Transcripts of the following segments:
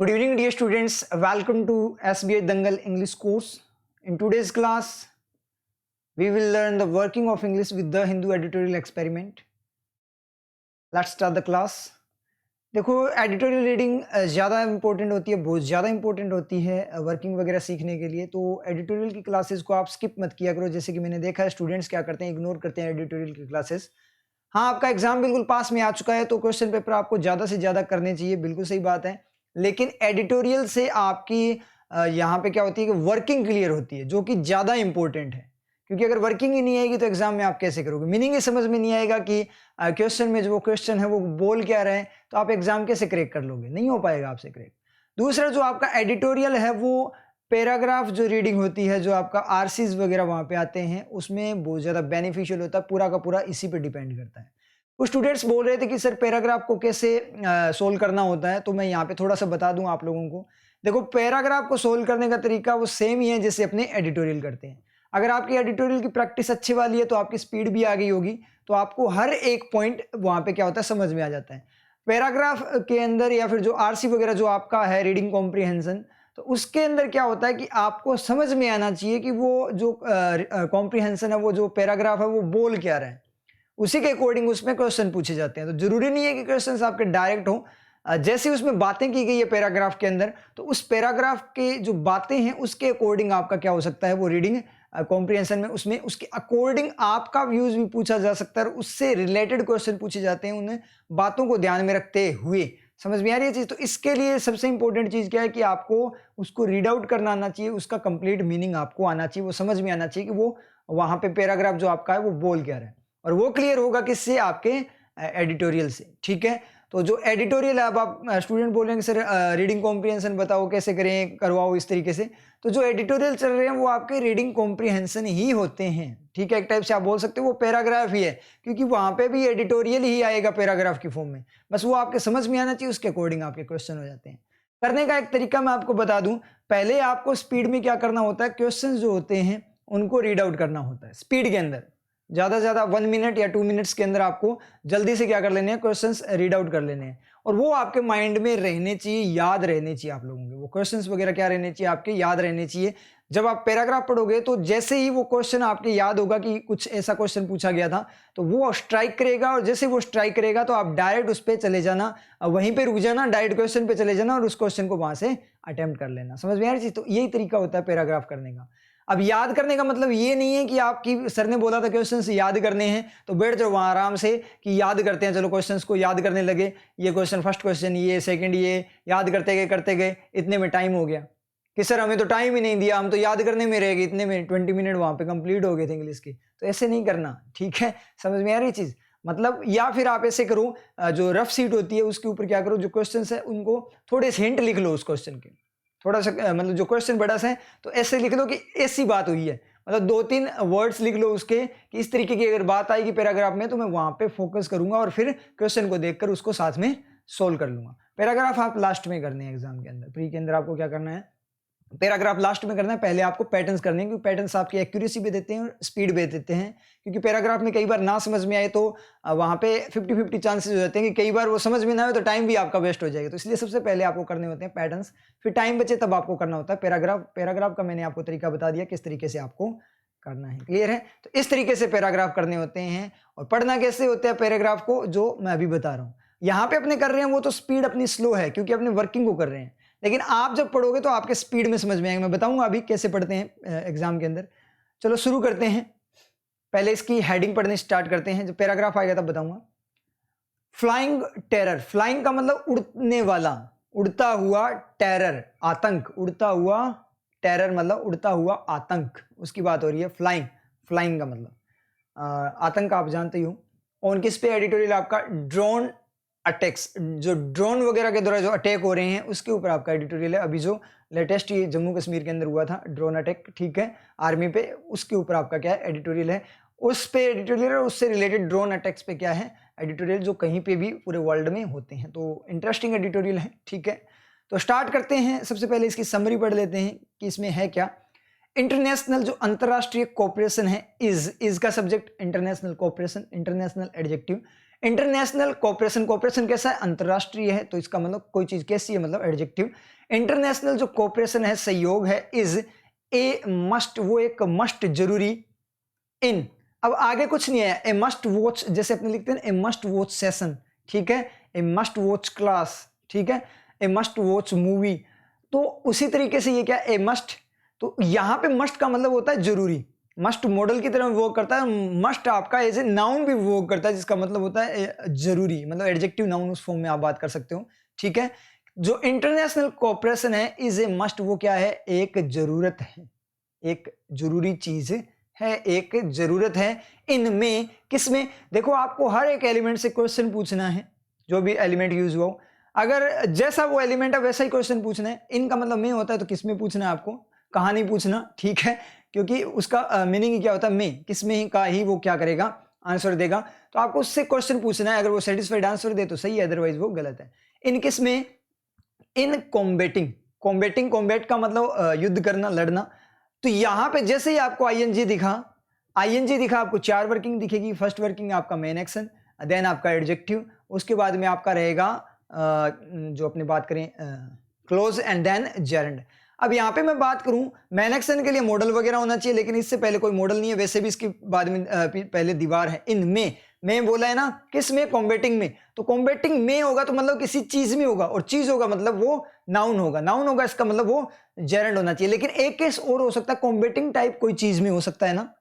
Good evening, dear students. Welcome to SBI Dangal English course. In today's class, we will learn the working of English with the Hindu editorial experiment. Let's start the class. देखो editorial reading ज़्यादा important होती है, बहुत ज़्यादा important होती है working वगैरह सीखने के लिए। तो एडिटोरियल की क्लासेस को आप स्किप मत किया करो। जैसे कि मैंने देखा है स्टूडेंट्स क्या करते हैं, इग्नोर करते हैं एडिटोरियल की क्लासेस। हाँ, आपका एग्जाम बिल्कुल पास में आ चुका है तो क्वेश्चन पेपर आपको ज़्यादा से ज़्यादा करने चाहिए, बिल्कुल सही बात है। लेकिन एडिटोरियल से आपकी यहाँ पे क्या होती है कि वर्किंग क्लियर होती है, जो कि ज़्यादा इंपॉर्टेंट है। क्योंकि अगर वर्किंग ही नहीं आएगी तो एग्जाम में आप कैसे करोगे, मीनिंग ही समझ में नहीं आएगा कि क्वेश्चन में जो क्वेश्चन है वो बोल क्या रहे हैं, तो आप एग्जाम कैसे क्रैक कर लोगे, नहीं हो पाएगा आपसे क्रैक। दूसरा जो आपका एडिटोरियल है वो पैराग्राफ जो रीडिंग होती है, जो आपका आरसीज वगैरह वहाँ पे आते हैं, उसमें बहुत ज़्यादा बेनिफिशियल होता है, पूरा का पूरा इसी पे डिपेंड करता है। कुछ स्टूडेंट्स बोल रहे थे कि सर पैराग्राफ को कैसे सोल्व करना होता है, तो मैं यहाँ पे थोड़ा सा बता दूं आप लोगों को। देखो, पैराग्राफ को सोल्व करने का तरीका वो सेम ही है जैसे अपने एडिटोरियल करते हैं। अगर आपकी एडिटोरियल की प्रैक्टिस अच्छी वाली है तो आपकी स्पीड भी आ गई होगी, तो आपको हर एक पॉइंट वहाँ पे क्या होता है समझ में आ जाता है। पैराग्राफ के अंदर या फिर जो आरसी वगैरह जो आपका है रीडिंग कॉम्प्रीहेंशन, तो उसके अंदर क्या होता है कि आपको समझ में आना चाहिए कि वो जो कॉम्प्रीहेंशन है, वो जो पैराग्राफ है वो बोल क्या रहा है, उसी के अकॉर्डिंग उसमें क्वेश्चन पूछे जाते हैं। तो जरूरी नहीं है कि क्वेश्चन आपके डायरेक्ट हो। जैसे उसमें बातें की गई है पैराग्राफ के अंदर, तो उस पैराग्राफ के जो बातें हैं उसके अकॉर्डिंग आपका क्या हो सकता है वो रीडिंग कॉम्प्रिहेंशन में, उसमें उसके अकॉर्डिंग आपका व्यूज भी पूछा जा सकता है और उससे रिलेटेड क्वेश्चन पूछे जाते हैं उन बातों को ध्यान में रखते हुए। समझ में आ रही है चीज? तो इसके लिए सबसे इंपॉर्टेंट चीज क्या है कि आपको उसको रीड आउट करना आना चाहिए, उसका कंप्लीट मीनिंग आपको आना चाहिए, वो समझ में आना चाहिए कि वो वहां पे पैराग्राफ जो आपका है वो बोल क्या रहा है। और वो क्लियर होगा किससे? आपके एडिटोरियल से। ठीक है, तो जो एडिटोरियल है, अब आप स्टूडेंट बोल रहे हैं कि सर रीडिंग कॉम्प्रिहेंशन बताओ कैसे करें, करवाओ इस तरीके से। तो जो एडिटोरियल चल रहे हैं वो आपके रीडिंग कॉम्प्रिहेंशन ही होते हैं। ठीक है, एक टाइप से आप बोल सकते हो वो पैराग्राफ ही है, क्योंकि वहां पे भी एडिटोरियल ही आएगा पैराग्राफ की फॉर्म में। बस वो आपके समझ में आना चाहिए, उसके अकॉर्डिंग आपके क्वेश्चन हो जाते हैं। करने का एक तरीका मैं आपको बता दूं। पहले आपको स्पीड में क्या करना होता है, क्वेश्चन जो होते हैं उनको रीड आउट करना होता है स्पीड के अंदर। ज़्यादा से ज़्यादा 1 मिनट या 2 मिनट्स के अंदर आपको जल्दी से क्या कर लेने हैं, क्वेश्चंस रीड आउट कर लेने हैं। और वो आपके माइंड में रहने चाहिए, याद रहने चाहिए आप लोगों के। वो क्वेश्चंस वगैरह क्या रहने चाहिए, आपके याद रहने चाहिए। जब आप पैराग्राफ पढ़ोगे तो जैसे ही वो क्वेश्चन आपके याद होगा कि कुछ ऐसा क्वेश्चन पूछा गया था, तो वो स्ट्राइक करेगा, और जैसे वो स्ट्राइक करेगा तो आप डायरेक्ट उस पर चले जाना, वहीं पे रुक जाना, डायरेक्ट क्वेश्चन पे चले जाना और उस क्वेश्चन को वहां से अटेम्प्ट कर लेना। समझ में आ रही चीज? तो यही तरीका होता है पैराग्राफ करने का। अब याद करने का मतलब ये नहीं है कि आपकी सर ने बोला था क्वेश्चंस याद करने हैं तो बैठ जाओ वहां आराम से कि याद करते हैं, चलो क्वेश्चंस को याद करने लगे, ये क्वेश्चन फर्स्ट क्वेश्चन, ये सेकंड, ये याद करते गए, इतने में टाइम हो गया कि सर हमें तो टाइम ही नहीं दिया, हम तो याद करने में रह गए, इतने में 20 मिनट वहां पे कंप्लीट हो गए थे इंग्लिश के। तो ऐसे नहीं करना। ठीक है, समझ में आ रही चीज? मतलब या फिर आप ऐसे करो, जो रफ सीट होती है उसके ऊपर क्या करो, जो क्वेश्चन है उनको थोड़े से हिंट लिख लो उस क्वेश्चन के, थोड़ा सा मतलब जो क्वेश्चन बड़ा सा है तो ऐसे लिख लो कि ऐसी बात हुई है, मतलब 2-3 वर्ड्स लिख लो उसके कि इस तरीके की अगर बात आएगी पैराग्राफ में तो मैं वहां पे फोकस करूंगा और फिर क्वेश्चन को देखकर उसको साथ में सोल्व कर लूंगा। पैराग्राफ आप लास्ट में करने हैं एग्जाम के अंदर, प्री के अंदर आपको क्या करना है, पैराग्राफ लास्ट में करना है। पहले आपको पैटर्न्स करने हैं, क्योंकि पैटर्न्स आपकी एक्यूरेसी भी देते हैं और स्पीड भी देते हैं। क्योंकि पैराग्राफ में कई बार ना समझ में आए तो वहाँ पे 50-50 चांसेस हो जाते हैं कि कई बार वो समझ में ना आए तो टाइम भी आपका वेस्ट हो जाएगा। तो इसलिए सबसे पहले आपको करने होते हैं पैटर्न्स, फिर टाइम बचे तब आपको करना होता है पैराग्राफ। पैराग्राफ का मैंने आपको तरीका बता दिया किस तरीके से आपको करना है। क्लियर है? तो इस तरीके से पैराग्राफ करने होते हैं। और पढ़ना कैसे होता है पैराग्राफ को, जो मैं अभी बता रहा हूँ। यहाँ पे अपने कर रहे हैं वो तो स्पीड अपनी स्लो है क्योंकि अपने वर्किंग को कर रहे हैं, लेकिन आप जब पढ़ोगे तो आपके स्पीड में समझ में आएगा। मैं बताऊंगा अभी कैसे पढ़ते हैं एग्जाम के अंदर। चलो शुरू करते हैं। पहले इसकी हेडिंग पढ़ने स्टार्ट करते हैं, जब पैराग्राफ आएगा तब बताऊंगा। फ्लाइंग टेरर, फ्लाइंग का मतलब उड़ने वाला, उड़ता हुआ, टेरर आतंक, उड़ता हुआ, टेरर मतलब उड़ता हुआ आतंक, उसकी बात हो रही है। फ्लाइंग, फ्लाइंग का मतलब आतंक आप जानते ही हो। ऑन किस पे एडिटोरियल आपका, ड्रोन अटैक्स, जो ड्रोन वगैरह के द्वारा जो अटैक हो रहे हैं उसके ऊपर आपका एडिटोरियल है। अभी जो लेटेस्ट ये जम्मू कश्मीर के अंदर हुआ था ड्रोन अटैक, ठीक है, आर्मी पे, उसके ऊपर आपका क्या है एडिटोरियल है। उस पे एडिटोरियल और उससे रिलेटेड ड्रोन अटैक्स पे क्या है एडिटोरियल, जो कहीं पे भी पूरे वर्ल्ड में होते हैं। तो इंटरेस्टिंग एडिटोरियल है। ठीक है, तो स्टार्ट करते हैं। सबसे पहले इसकी समरी पढ़ लेते हैं कि इसमें है क्या। इंटरनेशनल, जो अंतरराष्ट्रीय कोऑपरेशन है, इज का subject international cooperation, international adjective. International cooperation, cooperation कैसा है, अंतरराष्ट्रीय है, तो इसका मतलब कोई चीज कैसी है, मतलब एडजेक्टिव। इंटरनेशनल जो कोऑपरेशन है, सहयोग है, इज ए मस्ट, वो एक मस्ट जरूरी, इन, अब आगे कुछ नहीं है, ए मस्ट वॉच, जैसे अपने लिखते हैं ए मस्ट वॉच सेशन, ठीक है, ए मस्ट वॉच क्लास, ठीक है, ए मस्ट वॉच मूवी, तो उसी तरीके से ये क्या, ए मस्ट, तो यहां पे मस्ट का मतलब होता है जरूरी, मस्ट मॉडल की तरह वर्क करता है, मस्ट आपका एज ए नाउन भी वर्क करता है, जिसका मतलब होता है जरूरी, मतलब एडजेक्टिव नाउन उस फॉर्म में आप बात कर सकते हो, ठीक है। जो इंटरनेशनल कोऑपरेशन है, इज ए मस्ट, वो क्या है, एक जरूरत है, एक जरूरी चीज है, एक जरूरत है, इनमें, किसमें, देखो आपको हर एक एलिमेंट से क्वेश्चन पूछना है, जो भी एलिमेंट यूज हुआ, अगर जैसा वो एलिमेंट है वैसा ही क्वेश्चन पूछना है, इनका मतलब में होता है, तो किसमें पूछना है आपको, कहाँ नहीं पूछना, ठीक है, क्योंकि उसका मीनिंग क्या होता है, में, किसमें ही का ही वो क्या करेगा, आंसर देगा, तो आपको उससे क्वेश्चन पूछना है, अगर वो सेटिस्फाइड आंसर दे तो सही है, अदरवाइज वो गलत है। इन किसमें, इन कॉम्बेटिंग, कॉम्बेटिंग, कॉम्बेट का मतलब युद्ध करना, लड़ना, तो यहां पे जैसे ही आपको आईएनजी दिखा, आईएनजी दिखा, आपको 4 वर्किंग दिखेगी, फर्स्ट वर्किंग आपका मेन एक्शन, देन आपका एडजेक्टिव, उसके बाद में आपका रहेगा जो अपने बात करें क्लोज, एंड देन जेरेंड। अब यहाँ पे मैं बात करूं, मेन एक्शन के लिए मॉडल वगैरह होना चाहिए, लेकिन इससे पहले कोई मॉडल नहीं है, वैसे भी इसके बाद में पहले दीवार है, इनमें, मैं बोला है ना, किस में, कॉम्बेटिंग में, तो कॉम्बेटिंग में होगा तो मतलब किसी चीज में होगा, और चीज होगा मतलब वो नाउन होगा, नाउन होगा, इसका मतलब वो जेरेंड होना चाहिए। लेकिन एक केस और हो सकता है, कॉम्बेटिंग टाइप कोई चीज में हो सकता है ना,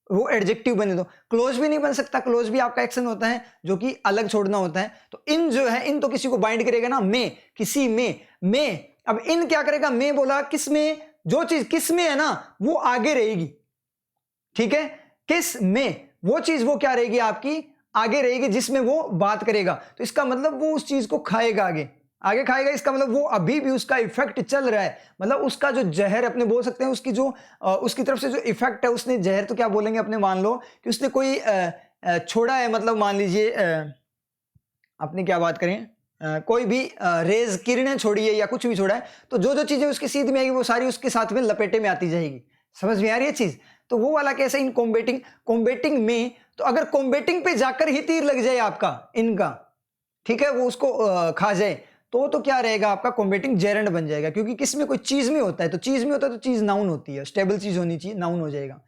वो एडजेक्टिव बने, तो क्लोज भी नहीं बन सकता, क्लोज भी आपका एक्शन होता है जो कि अलग छोड़ना होता है, तो इन जो है, इन तो किसी को बाइंड करेगा ना, में, किसी में, अब इन क्या करेगा, में बोला, किस में, जो चीज किस में है ना वो आगे रहेगी, ठीक है, किस में, वो चीज वो क्या रहेगी आपकी, आगे रहेगी, जिसमें वो बात करेगा, तो इसका मतलब वो उस चीज को खाएगा, आगे आगे खाएगा, इसका मतलब वो अभी भी उसका इफेक्ट चल रहा है, मतलब उसका जो जहर अपने बोल सकते हैं, उसकी जो उसकी तरफ से जो इफेक्ट है, उसने जहर तो क्या बोलेंगे अपने, मान लो कि उसने कोई छोड़ा है, मतलब मान लीजिए अपने क्या बात करें, कोई भी रेज किरणें छोड़ी है या कुछ भी छोड़ा है, तो जो जो चीजें उसकी सीध में आएगी वो सारी उसके साथ में लपेटे में आती जाएगी, समझ में आ रही है चीज, तो वो वाला कैसे, इन कॉम्बेटिंग, कॉम्बेटिंग में, तो अगर कॉम्बेटिंग पे जाकर ही तीर लग जाए आपका इनका, ठीक है, वो उसको खा जाए, तो क्या रहेगा आपका, कॉम्बेटिंग जेरेंड बन जाएगा, क्योंकि किस में, कोई चीज में होता है, तो चीज में होता है तो चीज नाउन होती है, स्टेबल चीज होनी चाहिए, नाउन हो जाएगा।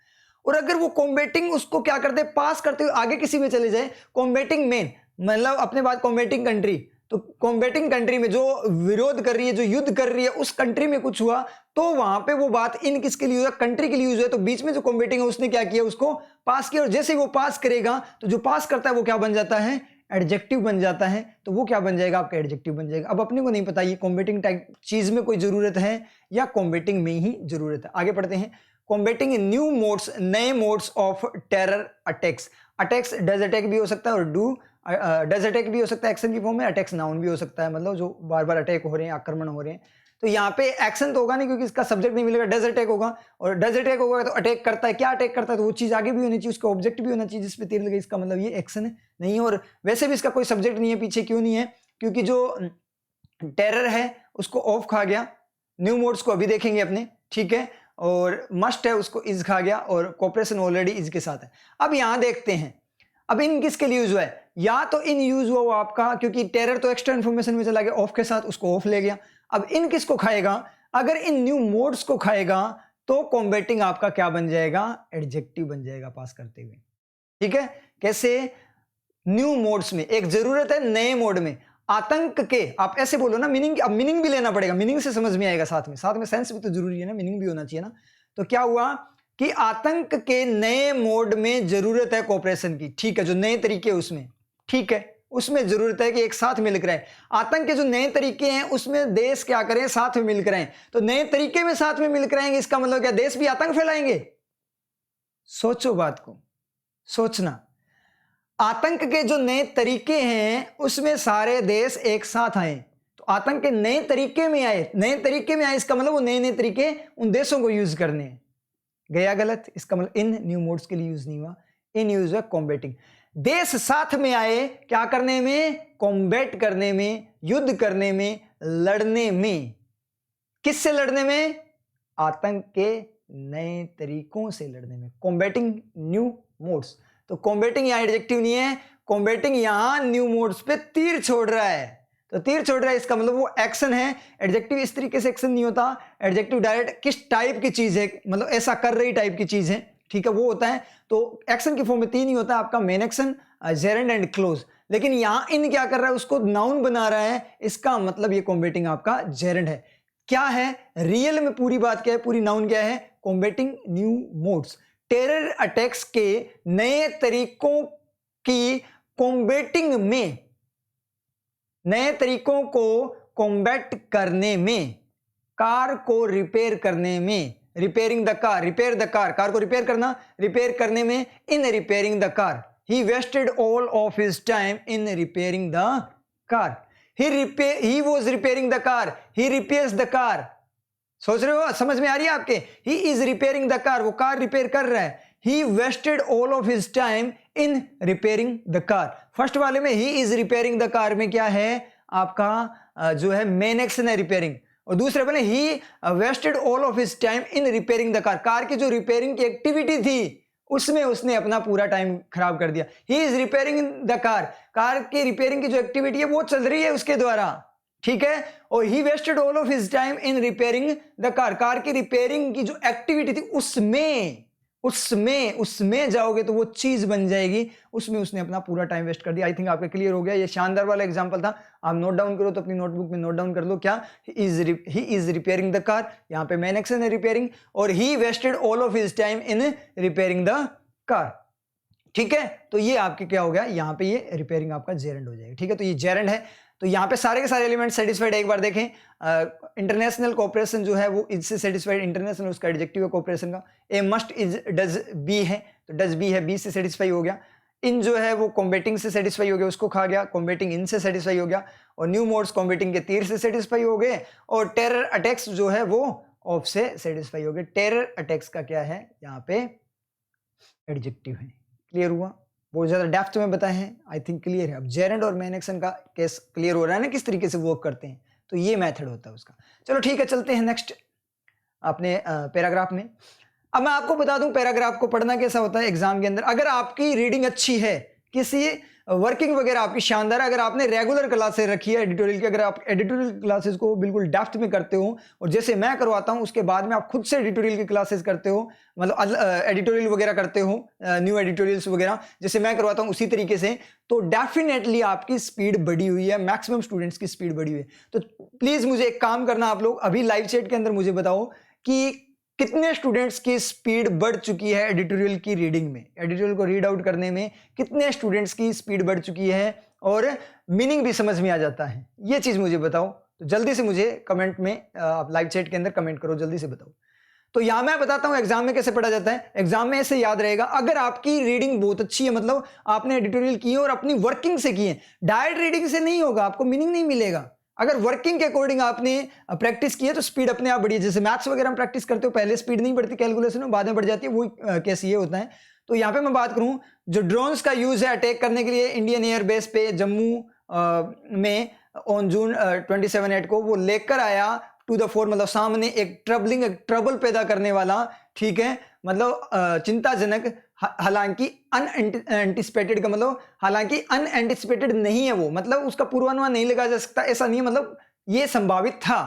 और अगर वो कॉम्बेटिंग उसको क्या करते, पास करते हुए आगे किसी में चले जाए, कॉम्बेटिंग मेन, मतलब अपने बात कॉम्बेटिंग कंट्री, तो कॉम्बेटिंग कंट्री में जो विरोध कर रही है, जो युद्ध कर रही है, उस कंट्री में कुछ हुआ, तो वहां पे वो बात इन किसके लिए हुआ, कंट्री के लिए यूज है, तो बीच में जो कॉम्बेटिंग है उसने क्या किया, उसको पास किया, और जैसे ही वो पास करेगा, तो जो पास करता है वो क्या बन जाता है, एडजेक्टिव बन जाता है, तो वो क्या बन जाएगा आपका, एडजेक्टिव बन जाएगा। अब अपने को नहीं पता ये कॉम्बेटिंग टाइप चीज में कोई जरूरत है या कॉम्बेटिंग में ही जरूरत है। आगे पढ़ते हैं, कॉम्बेटिंग न्यू मोड्स, नए modes of terror attacks, attacks does attack भी हो सकता है, और डू डज अटैक भी हो सकता है एक्शन की फॉर्म में, अटैक्स नाउन भी हो सकता है, मतलब जो बार बार अटैक हो रहे हैं, आक्रमण हो रहे हैं, तो यहाँ पे एक्शन तो होगा नहीं क्योंकि इसका सब्जेक्ट नहीं मिलेगा, डज अटैक होगा, और डज अटैक होगा तो अटैक करता है, क्या अटैक करता है, तो वो चीज आगे भी होनी चाहिए, उसका ऑब्जेक्ट भी होना चाहिए जिसपे तीर लगे, इसका मतलब ये एक्शन है नहीं, और वैसे भी इसका कोई सब्जेक्ट नहीं है पीछे, क्यों नहीं है, क्योंकि जो टेरर है उसको ऑफ खा गया, न्यू मोड्स को अभी देखेंगे अपने, ठीक है, और मस्ट है उसको इज खा गया, और कॉपरेशन ऑलरेडी इज के साथ है। अब यहां देखते हैं, अब इन किसके लिए यूज हुआ है, या तो इन यूज हुआ आपका, क्योंकि टेरर तो एक्स्ट्रा इंफॉर्मेशन में चला गया, ऑफ के साथ उसको ऑफ ले गया। अब इन किसको खाएगा, अगर इन न्यू मोड्स को खाएगा तो कॉम्बेटिंग आपका क्या बन जाएगा, एडजेक्टिव बन जाएगा पास करते हुए, ठीक है, कैसे, न्यू मोड्स में, एक जरूरत है नए मोड में, आतंक के, आप ऐसे बोलो ना, मीनिंग, अब मीनिंग भी लेना पड़ेगा, मीनिंग से समझ में आएगा, साथ में सेंस भी तो जरूरी है ना, मीनिंग भी होना चाहिए ना, तो क्या हुआ कि आतंक के नए मोड में जरूरत है कोऑपरेशन की, ठीक है, जो नए तरीके उसमें, ठीक है, उसमें जरूरत है कि एक साथ मिलकर आए, आतंक के जो नए तरीके हैं उसमें देश क्या करें, साथ में मिलकर आए, तो नए तरीके में साथ में मिलकर आएंगे, इसका मतलब क्या, देश भी आतंक फैलाएंगे, सोचो बात को, सोचना, आतंक के जो नए तरीके हैं उसमें सारे देश एक साथ आए, तो आतंक के नए तरीके में आए, नए तरीके में आए, इसका मतलब वो नए नए तरीके उन देशों को यूज करने हैं, गया गलत, इसका मतलब इन न्यू मोड्स के लिए यूज नहीं हुआ, इन यूज हुआ कॉम्बेटिंग, देश साथ में आए क्या करने में, कॉम्बैट करने में, युद्ध करने में, लड़ने में, किससे लड़ने में, आतंक के नए तरीकों से लड़ने में, कॉम्बैटिंग न्यू मोड्स, तो कॉम्बैटिंग यहां एडजेक्टिव नहीं है, कॉम्बेटिंग यहां न्यू मोड्स पे तीर छोड़ रहा है, तो तीर छोड़ रहा है इसका मतलब वो एक्शन है। एडजेक्टिव इस तरीके से एक्शन नहीं होता, एडजेक्टिव डायरेक्ट किस टाइप की चीज है, मतलब ऐसा कर रही टाइप की चीज है, ठीक है, वो होता है। तो एक्शन की फॉर्म में तीन ही होता है आपका, main action, gerund and close. लेकिन यहां इन क्या कर रहा है, उसको नाउन बना रहा है, इसका मतलब ये कॉम्बेटिंग आपका जेरेंड है। क्या है रियल में पूरी बात क्या है, पूरी नाउन क्या है, combating new modes, terror attacks के नए तरीकों की कॉम्बेटिंग में, नए तरीकों को कॉम्बैट करने में, कार को रिपेयर करने में, repairing the car, repair the car, car को रिपेयर करना, रिपेयर करने में, in repairing the car, he wasted all of his time in repairing the car, he was repairing the car, he repairs the car, सोच रहे हो, समझ में आ रही है आपके, he is repairing the car, वो कार रिपेयर कर रहा है, he wasted all of his time in repairing the car। First वाले में he is repairing the car में क्या है आपका जो है मेन एक्शन है रिपेयरिंग, और दूसरे वाले he wasted all of his time in repairing the car, car की जो रिपेयरिंग की एक्टिविटी थी उसमें उसने अपना पूरा टाइम खराब कर दिया। ही is repairing the car, car की रिपेयरिंग की जो एक्टिविटी है वो चल रही है उसके द्वारा, ठीक है, और he wasted all of his time in repairing the car, car की रिपेयरिंग की जो एक्टिविटी थी उसमें जाओगे तो वो चीज बन जाएगी, उसमें उसने अपना पूरा टाइम वेस्ट कर दिया। आई थिंक आपका क्लियर हो गया, ये शानदार वाला एग्जांपल था, आप नोट डाउन करो तो अपनी नोटबुक में नोट डाउन कर लो, क्या he is repairing the car, यहाँ पे मेन एक्शन है रिपेयरिंग, और he wasted all of his time in repairing the car, ठीक है। तो ये आपके क्या हो गया, यहाँ पे ये रिपेयरिंग आपका जेरेंड हो जाएगा, ठीक है। तो ये जेरेंड है, तो यहाँ पे सारे के सारे एलिमेंट सेटिस्फाइड है। एक बार देखें, इंटरनेशनल कोऑपरेशन जो है वो इससे सेटिस्फाइड, इंटरनेशनल उसका एडजेक्टिव है कोऑपरेशन का, ए मस्ट इज डज बी है, तो डज बी है, बी से सेटिस्फाई हो गया, इन जो है वो कॉम्बेटिंग से सेटिस्फाई हो गया, उसको खा गया, कॉम्बेटिंग इन से सेटिस्फाई हो गया, और न्यू मोड्स कॉम्बेटिंग के तीर से सेटिस्फाई हो गए, और टेरर अटैक्स जो है वो ऑफ से सेटिस्फाई हो गए। टेरर अटैक्स का क्या है यहाँ पे एडजेक्टिव है, क्लियर हुआ, बहुत ज्यादा डेप्थ में बताए हैं, आई थिंक क्लियर है। अब जेरेंड और मेन एक्शन का केस क्लियर हो रहा है ना, किस तरीके से वर्क करते हैं, तो ये मेथड होता है उसका। चलो ठीक है, चलते हैं नेक्स्ट अपने पैराग्राफ में। अब मैं आपको बता दूं पैराग्राफ को पढ़ना कैसा होता है एग्जाम के अंदर। अगर आपकी रीडिंग अच्छी है, किसी वर्किंग वगैरह आपकी शानदार है, अगर आपने रेगुलर क्लासेस रखी है एडिटोरियल की, अगर आप एडिटोरियल क्लासेस को बिल्कुल डेप्थ में करते हो, और जैसे मैं करवाता हूं उसके बाद में आप खुद से एडिटोरियल की क्लासेस करते हो, मतलब एडिटोरियल वगैरह करते हो, न्यू एडिटोरियल्स वगैरह जैसे मैं करवाता हूं उसी तरीके से, तो डेफिनेटली आपकी स्पीड बढ़ी हुई है, मैक्सिमम स्टूडेंट्स की स्पीड बढ़ी हुई है। तो प्लीज मुझे एक काम करना, आप लोग अभी लाइव चैट के अंदर मुझे बताओ कि कितने स्टूडेंट्स की स्पीड बढ़ चुकी है एडिटोरियल की रीडिंग में, एडिटोरियल को रीड आउट करने में कितने स्टूडेंट्स की स्पीड बढ़ चुकी है, और मीनिंग भी समझ में आ जाता है, ये चीज मुझे बताओ। तो जल्दी से मुझे कमेंट में, आप लाइव चैट के अंदर कमेंट करो, जल्दी से बताओ। तो यहां मैं बताता हूं एग्जाम में कैसे पढ़ा जाता है। एग्जाम में ऐसे याद रहेगा, अगर आपकी रीडिंग बहुत अच्छी है, मतलब आपने एडिटोरियल की है और अपनी वर्किंग से की है, डायरेक्ट रीडिंग से नहीं होगा, आपको मीनिंग नहीं मिलेगा। अगर वर्किंग के अकॉर्डिंग आपने प्रैक्टिस की है तो स्पीड अपने आप बढ़ी है। जैसे मैथ्स वगैरह में प्रैक्टिस करते हो, पहले स्पीड नहीं बढ़ती कैलकुलेशन में, बाद में बढ़ जाती है, वो कैसे ये होता है। तो यहाँ पे मैं बात करूं, जो ड्रोन्स का यूज है अटैक करने के लिए इंडियन एयर बेस पे जम्मू में ऑन जून 27 को वो लेकर आया टू द फोर, मतलब सामने एक ट्रबल पैदा करने वाला, ठीक है, मतलब चिंताजनक, हालांकि अनएंटिसिपेटेड का मतलब, हालांकि अनएंटिसिपेटेड नहीं है वो, मतलब उसका पूर्वानुमान नहीं लगाया जा सकता, ऐसा नहीं है, मतलब ये संभावित था,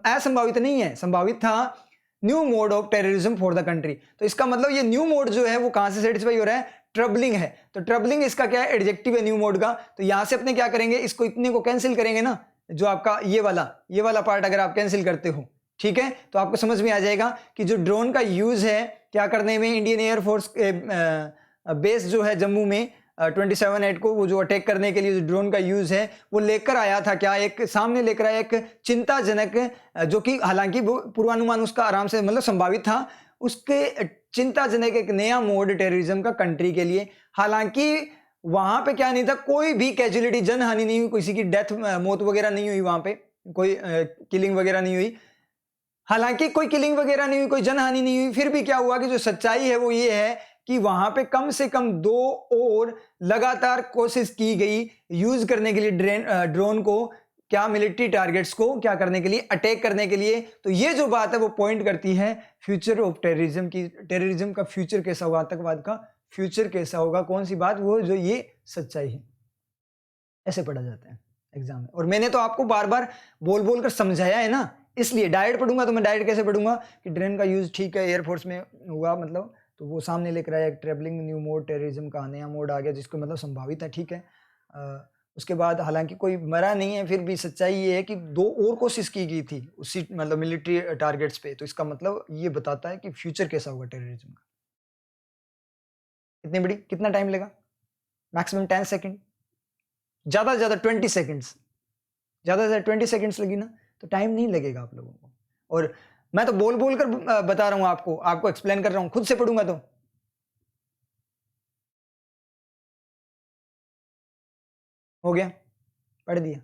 असंभावित नहीं है, संभावित था। New mode of terrorism for the country, तो इसका मतलब ये न्यू मोड जो है वो कहां से सेटिस्फाई हो रहा है, ट्रबलिंग है, तो ट्रबलिंग इसका क्या है, एडजेक्टिव है न्यू मोड का। तो यहां से अपने क्या करेंगे, इसको इतने को कैंसिल करेंगे ना, जो आपका ये वाला पार्ट अगर आप कैंसिल करते हो, ठीक है, तो आपको समझ में आ जाएगा कि जो ड्रोन का यूज है क्या करने में, इंडियन एयरफोर्स बेस जो है जम्मू में 27 को वो जो अटैक करने के लिए जो ड्रोन का यूज है वो लेकर आया था, क्या एक सामने लेकर आया एक चिंताजनक, जो कि हालांकि वो पूर्वानुमान उसका आराम से मतलब संभावित था, उसके चिंताजनक एक नया मोड टेररिज्म का कंट्री के लिए। हालांकि वहां पे क्या नहीं था, कोई भी कैजुअलिटी, जनहानि नहीं हुई, किसी की डेथ मौत वगैरह नहीं हुई, वहां पे कोई किलिंग वगैरह नहीं हुई, हालांकि कोई किलिंग वगैरह नहीं हुई, कोई जनहानि नहीं हुई, फिर भी क्या हुआ कि जो सच्चाई है वो ये है कि वहां पे कम से कम 2 और लगातार कोशिश की गई यूज करने के लिए ड्रोन को, क्या मिलिट्री टारगेट्स को क्या करने के लिए, अटैक करने के लिए। तो ये जो बात है वो पॉइंट करती है फ्यूचर ऑफ टेररिज्म की, टेररिज्म का फ्यूचर कैसा होगा, आतंकवाद का फ्यूचर कैसा होगा, कौन सी बात, वो जो ये सच्चाई है, ऐसे पढ़ा जाता है एग्जाम में। और मैंने तो आपको बार बार बोल बोल कर समझाया है ना, इसलिए डायरेक्ट पढ़ूंगा तो मैं डायरेक्ट कैसे पढ़ूंगा कि ड्रेन का यूज ठीक है एयरफोर्स में हुआ, मतलब तो वो सामने लेकर आया ट्रेवलिंग में न्यू मोड, टेररिज्म का नया मोड आ गया जिसको मतलब संभावित है, ठीक है। उसके बाद हालांकि कोई मरा नहीं है, फिर भी सच्चाई ये है कि 2 और कोशिश की गई थी उसी मतलब मिलिट्री टारगेट्स पे, तो इसका मतलब ये बताता है कि फ्यूचर कैसा होगा टेररिज्म का। इतनी बड़ी कितना टाइम लेगा? मैक्सिमम 10 सेकेंड, ज़्यादा से ज़्यादा 20 सेकेंड्स, ज़्यादा से ज़्यादा 20 सेकेंड्स लगी ना, तो टाइम नहीं लगेगा आप लोगों को। और मैं तो बोल बोल कर बता रहा हूँ आपको एक्सप्लेन कर रहा हूँ, खुद से पढ़ूंगा तो हो गया, पढ़ दिया।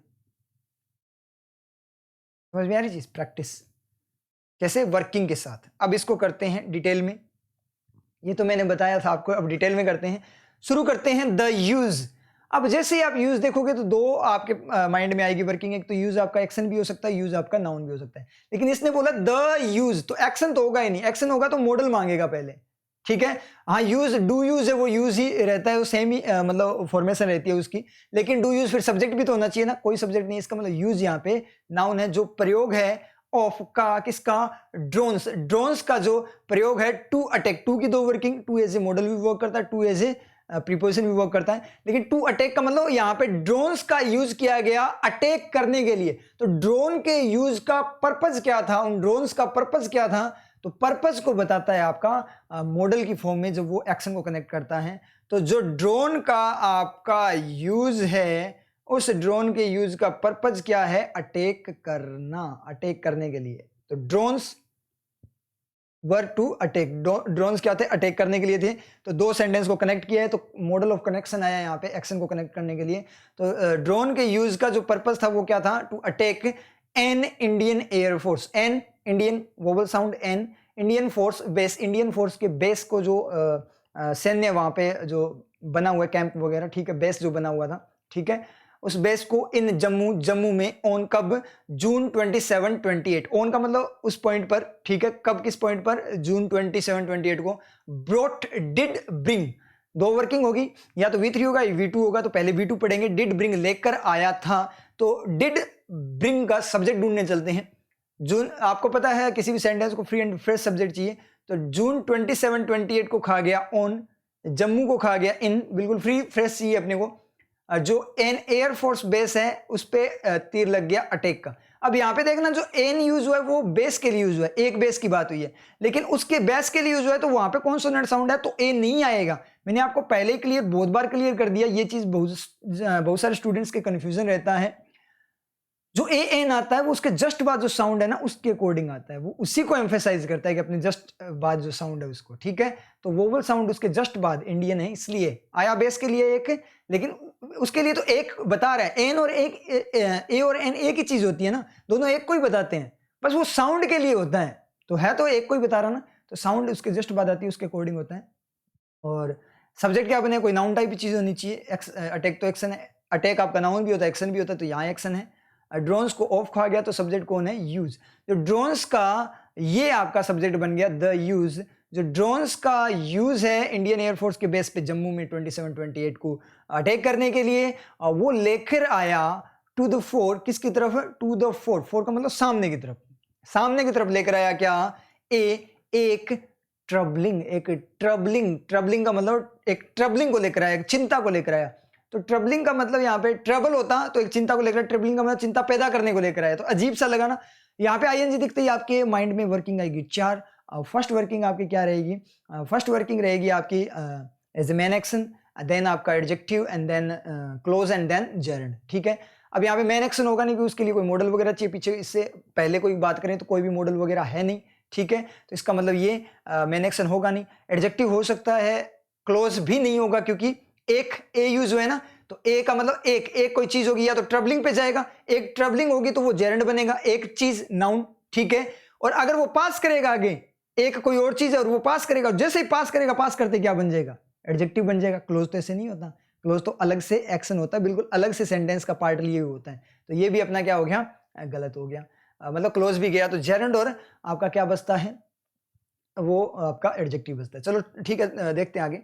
समझ में आ रही चीज? प्रैक्टिस कैसे? वर्किंग के साथ। अब इसको करते हैं डिटेल में, ये तो मैंने बताया था आपको, अब डिटेल में करते हैं। शुरू करते हैं द यूज। अब जैसे ही आप यूज देखोगे तो 2 आपके माइंड में आएगी वर्किंग, एक तो यूज आपका एक्शन भी हो सकता है, यूज आपका नाउन भी हो सकता है। लेकिन इसने बोला द यूज, तो एक्शन तो होगा ही नहीं, एक्शन होगा तो मॉडल मांगेगा पहले, ठीक है। हाँ यूज, डू यूज है वो यूज ही रहता है, वो सेम ही मतलब फॉर्मेशन रहती है उसकी, लेकिन डू यूज फिर सब्जेक्ट भी तो होना चाहिए ना, कोई सब्जेक्ट नहीं, इसका मतलब यूज यहाँ पे नाउन है। जो प्रयोग है ऑफ का, किसका? ड्रोन्स, ड्रोन्स का जो प्रयोग है टू अटैक, टू की 2 working, to as a model भी वर्क करता है, टू एज ए प्रीपोजिशन भी वर्क करता है, लेकिन टू अटैक का मतलब यहाँ पे ड्रोन्स का यूज किया गया अटैक करने के लिए। तो ड्रोन के यूज का पर्पज क्या था, उन ड्रोन्स का पर्पज क्या था, तो पर्पज को बताता है आपका मॉडल की फॉर्म में जब वो एक्शन को कनेक्ट करता है। तो जो ड्रोन का आपका यूज है, उस ड्रोन के यूज का पर्पज क्या है? अटैक करना, अटैक करने के लिए। तो drones were to attack, drones क्या थे? अटैक करने के लिए थे। तो 2 सेंटेंस को कनेक्ट किया है, तो मॉडल ऑफ कनेक्शन आया यहाँ पे एक्शन को कनेक्ट करने के लिए। तो ड्रोन के यूज का जो पर्पज था वो क्या था? To attack an Indian air force, an Indian vowel sound, an Indian force base, Indian force के बेस को जो सैन्य वहां पे जो बना हुआ कैंप वगैरह, ठीक है, बेस जो बना हुआ था, ठीक है, उस बेस को इन जम्मू में ऑन कब? जून 27 28, ऑन का मतलब उस पॉइंट पर, ठीक है, कब किस पॉइंट पर? जून 27 28 को। ब्रोट, डिड ब्रिंग, 2 वर्किंग होगी, या तो V3 होगा या V2 होगा, तो पहले V2 पढ़ेंगे। डिड ब्रिंग लेकर आया था, तो डिड ब्रिंग का सब्जेक्ट ढूंढने चलते हैं। जून, आपको पता है किसी भी सेंटेंस को फ्री एंड फ्रेश सब्जेक्ट चाहिए, तो जून 27 28 को खा गया ऑन, जम्मू को खा गया इन, बिल्कुल फ्री फ्रेश चाहिए अपने को। जो एन एयरफोर्स बेस है उस पे तीर लग गया अटैक का। अब यहां पे देखना, जो एन यूज हुआ है वो बेस के लिए यूज हुआ है, एक बेस की बात हुई है, लेकिन उसके बेस के लिए यूज हुआ है तो वहां पे कॉन्सोनेंट साउंड है, तो ए नहीं आएगा। मैंने आपको पहले ही बहुत बार क्लियर कर दिया, ये चीज बहुत सारे स्टूडेंट्स के कंफ्यूजन रहता है। जो ए एन आता है वो उसके जस्ट बाद जो साउंड है ना उसके अकॉर्डिंग आता है, वो उसी को एम्फेसाइज करता है कि अपने जस्ट बाद जो साउंड है उसको, ठीक है। तो वोवल साउंड उसके जस्ट बाद इंडियन है, इसलिए आया बेस के लिए एक, लेकिन उसके लिए तो एक बता रहा है, एन और एक, ए और एन एक ही चीज होती है ना, दोनों एक को ही बताते हैं, बस वो साउंड के लिए होता है, तो है तो एक को ही बता रहा ना, तो साउंड उसके जस्ट बाद आती है, उसके अकॉर्डिंग होता है। और सब्जेक्ट क्या बने? कोई नाउन टाइप की चीज होनी चाहिए। अटैक तो एक्शन है, अटैक आपका नाउन भी होता है, एक्शन भी होता है, तो यहाँ एक्शन है। ड्रोन्स को ऑफ खा गया तो सब्जेक्ट कौन है? यूज। जो ड्रोन्स का ये आपका सब्जेक्ट बन गया द यूज। जो ड्रोन्स का यूज है इंडियन एयरफोर्स के बेस पे जम्मू में 27 28 को अटैक करने के लिए, वो लेकर आया टू द फोर, किसकी तरफ? टू द फोर, फोर का मतलब सामने की तरफ, सामने की तरफ लेकर आया क्या? एक ट्रबलिंग, एक ट्रबलिंग, ट्रबलिंग का मतलब एक ट्रबलिंग को लेकर आया, एक चिंता को लेकर आया। तो ट्रबलिंग का मतलब यहाँ पे ट्रबल होता तो एक चिंता को लेकर, ट्रबलिंग का मतलब चिंता पैदा करने को लेकर आया, तो अजीब सा लगा ना। यहाँ पे आईएनजी दिखते ही आपके माइंड में वर्किंग आएगी 4। फर्स्ट वर्किंग आपकी क्या रहेगी? फर्स्ट वर्किंग रहेगी आपकी as a main action, then आपका adjective, and then close, and then gerund, ठीक है। अब यहाँ पे मेन एक्शन होगा नहीं, कि उसके लिए कोई मॉडल वगैरह चाहिए, पीछे इससे पहले कोई बात करें तो कोई भी मॉडल वगैरह है नहीं, ठीक है, तो इसका मतलब ये मेन एक्शन होगा नहीं। एडजेक्टिव हो सकता है, क्लोज भी नहीं होगा, क्योंकि एक ए यूज हुआ है ना, तो ए का मतलब एक कोई चीज होगी, या तो ट्रबलिंग पे जाएगा, एक ट्रबलिंग होगी तो वो जेरेंड बनेगा, एक चीज नाउन, ठीक है। और अगर वो पास करेगा आगे, एक कोई और चीज है और वो पास करेगा, जैसे ही पास करेगा, पास करते क्या बन जाएगा? एडजेक्टिव बन जाएगा। क्लोज तो ऐसे नहीं होता, क्लोज तो अलग से एक्शन होता है, बिल्कुल अलग से सेंटेंस का पार्ट लिए होता है, तो ये भी अपना क्या हो गया? गलत हो गया। मतलब क्लोज भी गया, तो जेरेंड और आपका क्या बचता है? वो आपका एडजेक्टिव बचता है। चलो ठीक है, देखते हैं आगे।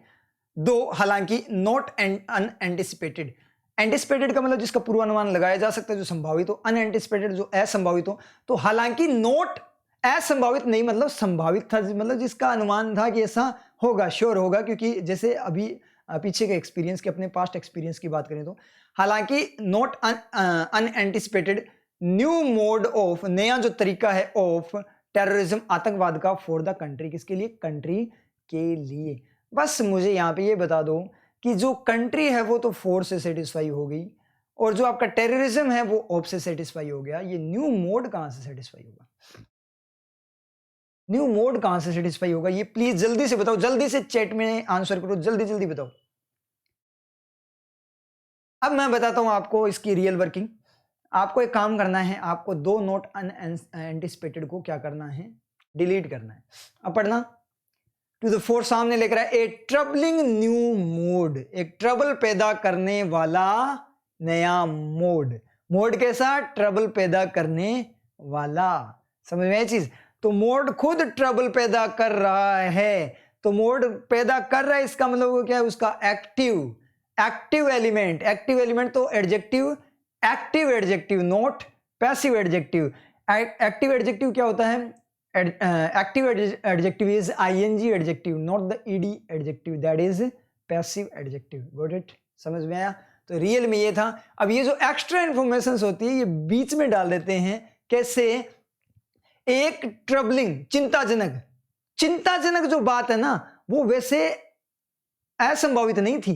दो हालांकि नॉट अनएंटिसिपेटेड। एंटिसिपेटेड का मतलब जिसका पूर्वानुमान लगाया जा सकता है, जो संभावित हो, अनएंटिसिपेटेड जो असंभावित हो। तो हालांकि नॉट असंभावित नहीं मतलब संभावित था, मतलब जिसका अनुमान था कि ऐसा होगा, श्योर होगा, क्योंकि जैसे अभी पीछे के एक्सपीरियंस की, अपने पास्ट एक्सपीरियंस की बात करें तो हालांकि not unanticipated new mode of, नया जो तरीका है ऑफ टेररिज्म, आतंकवाद का, फॉर द कंट्री, किसके लिए? कंट्री के लिए। बस मुझे यहाँ पे ये बता दो कि जो कंट्री है वो तो फोर से सेटिस्फाई हो गई, और जो आपका टेररिज्म है वो ऑफ से सेटिस्फाई हो गया। ये न्यू मोड कहां से सेटिस्फाई होगा? न्यू मोड कहां से सेटिस्फाई होगा? ये प्लीज जल्दी से बताओ, जल्दी से चैट में आंसर करो, जल्दी जल्दी बताओ। अब मैं बताता हूं आपको इसकी रियल वर्किंग। आपको एक काम करना है, आपको दो नोट अनएंटिसिपेटेड को क्या करना है? डिलीट करना है। अब पढ़ना, टू द फोर सामने लेकर है, ए ट्रबलिंग न्यू मोड, एक ट्रबल पैदा करने वाला नया मोड। मोड कैसा? ट्रबल पैदा करने वाला। समझ में आई चीज? तो मोड खुद ट्रबल पैदा कर रहा है, तो मोड पैदा कर रहा है, इसका मतलब क्या है? उसका एक्टिव एलिमेंट। एक्टिव एलिमेंट तो adjective, active adjective, not passive adjective. Active adjective क्या होता है? Active adjective is ING adjective, not the ED adjective, that is passive adjective. Got it? समझ में आया? तो रियल में ये था। अब ये जो एक्स्ट्रा इंफॉर्मेशन होती है ये बीच में डाल देते हैं। कैसे? एक ट्रबलिंग, चिंताजनक, चिंताजनक जो बात है ना वो वैसे असंभावित नहीं थी,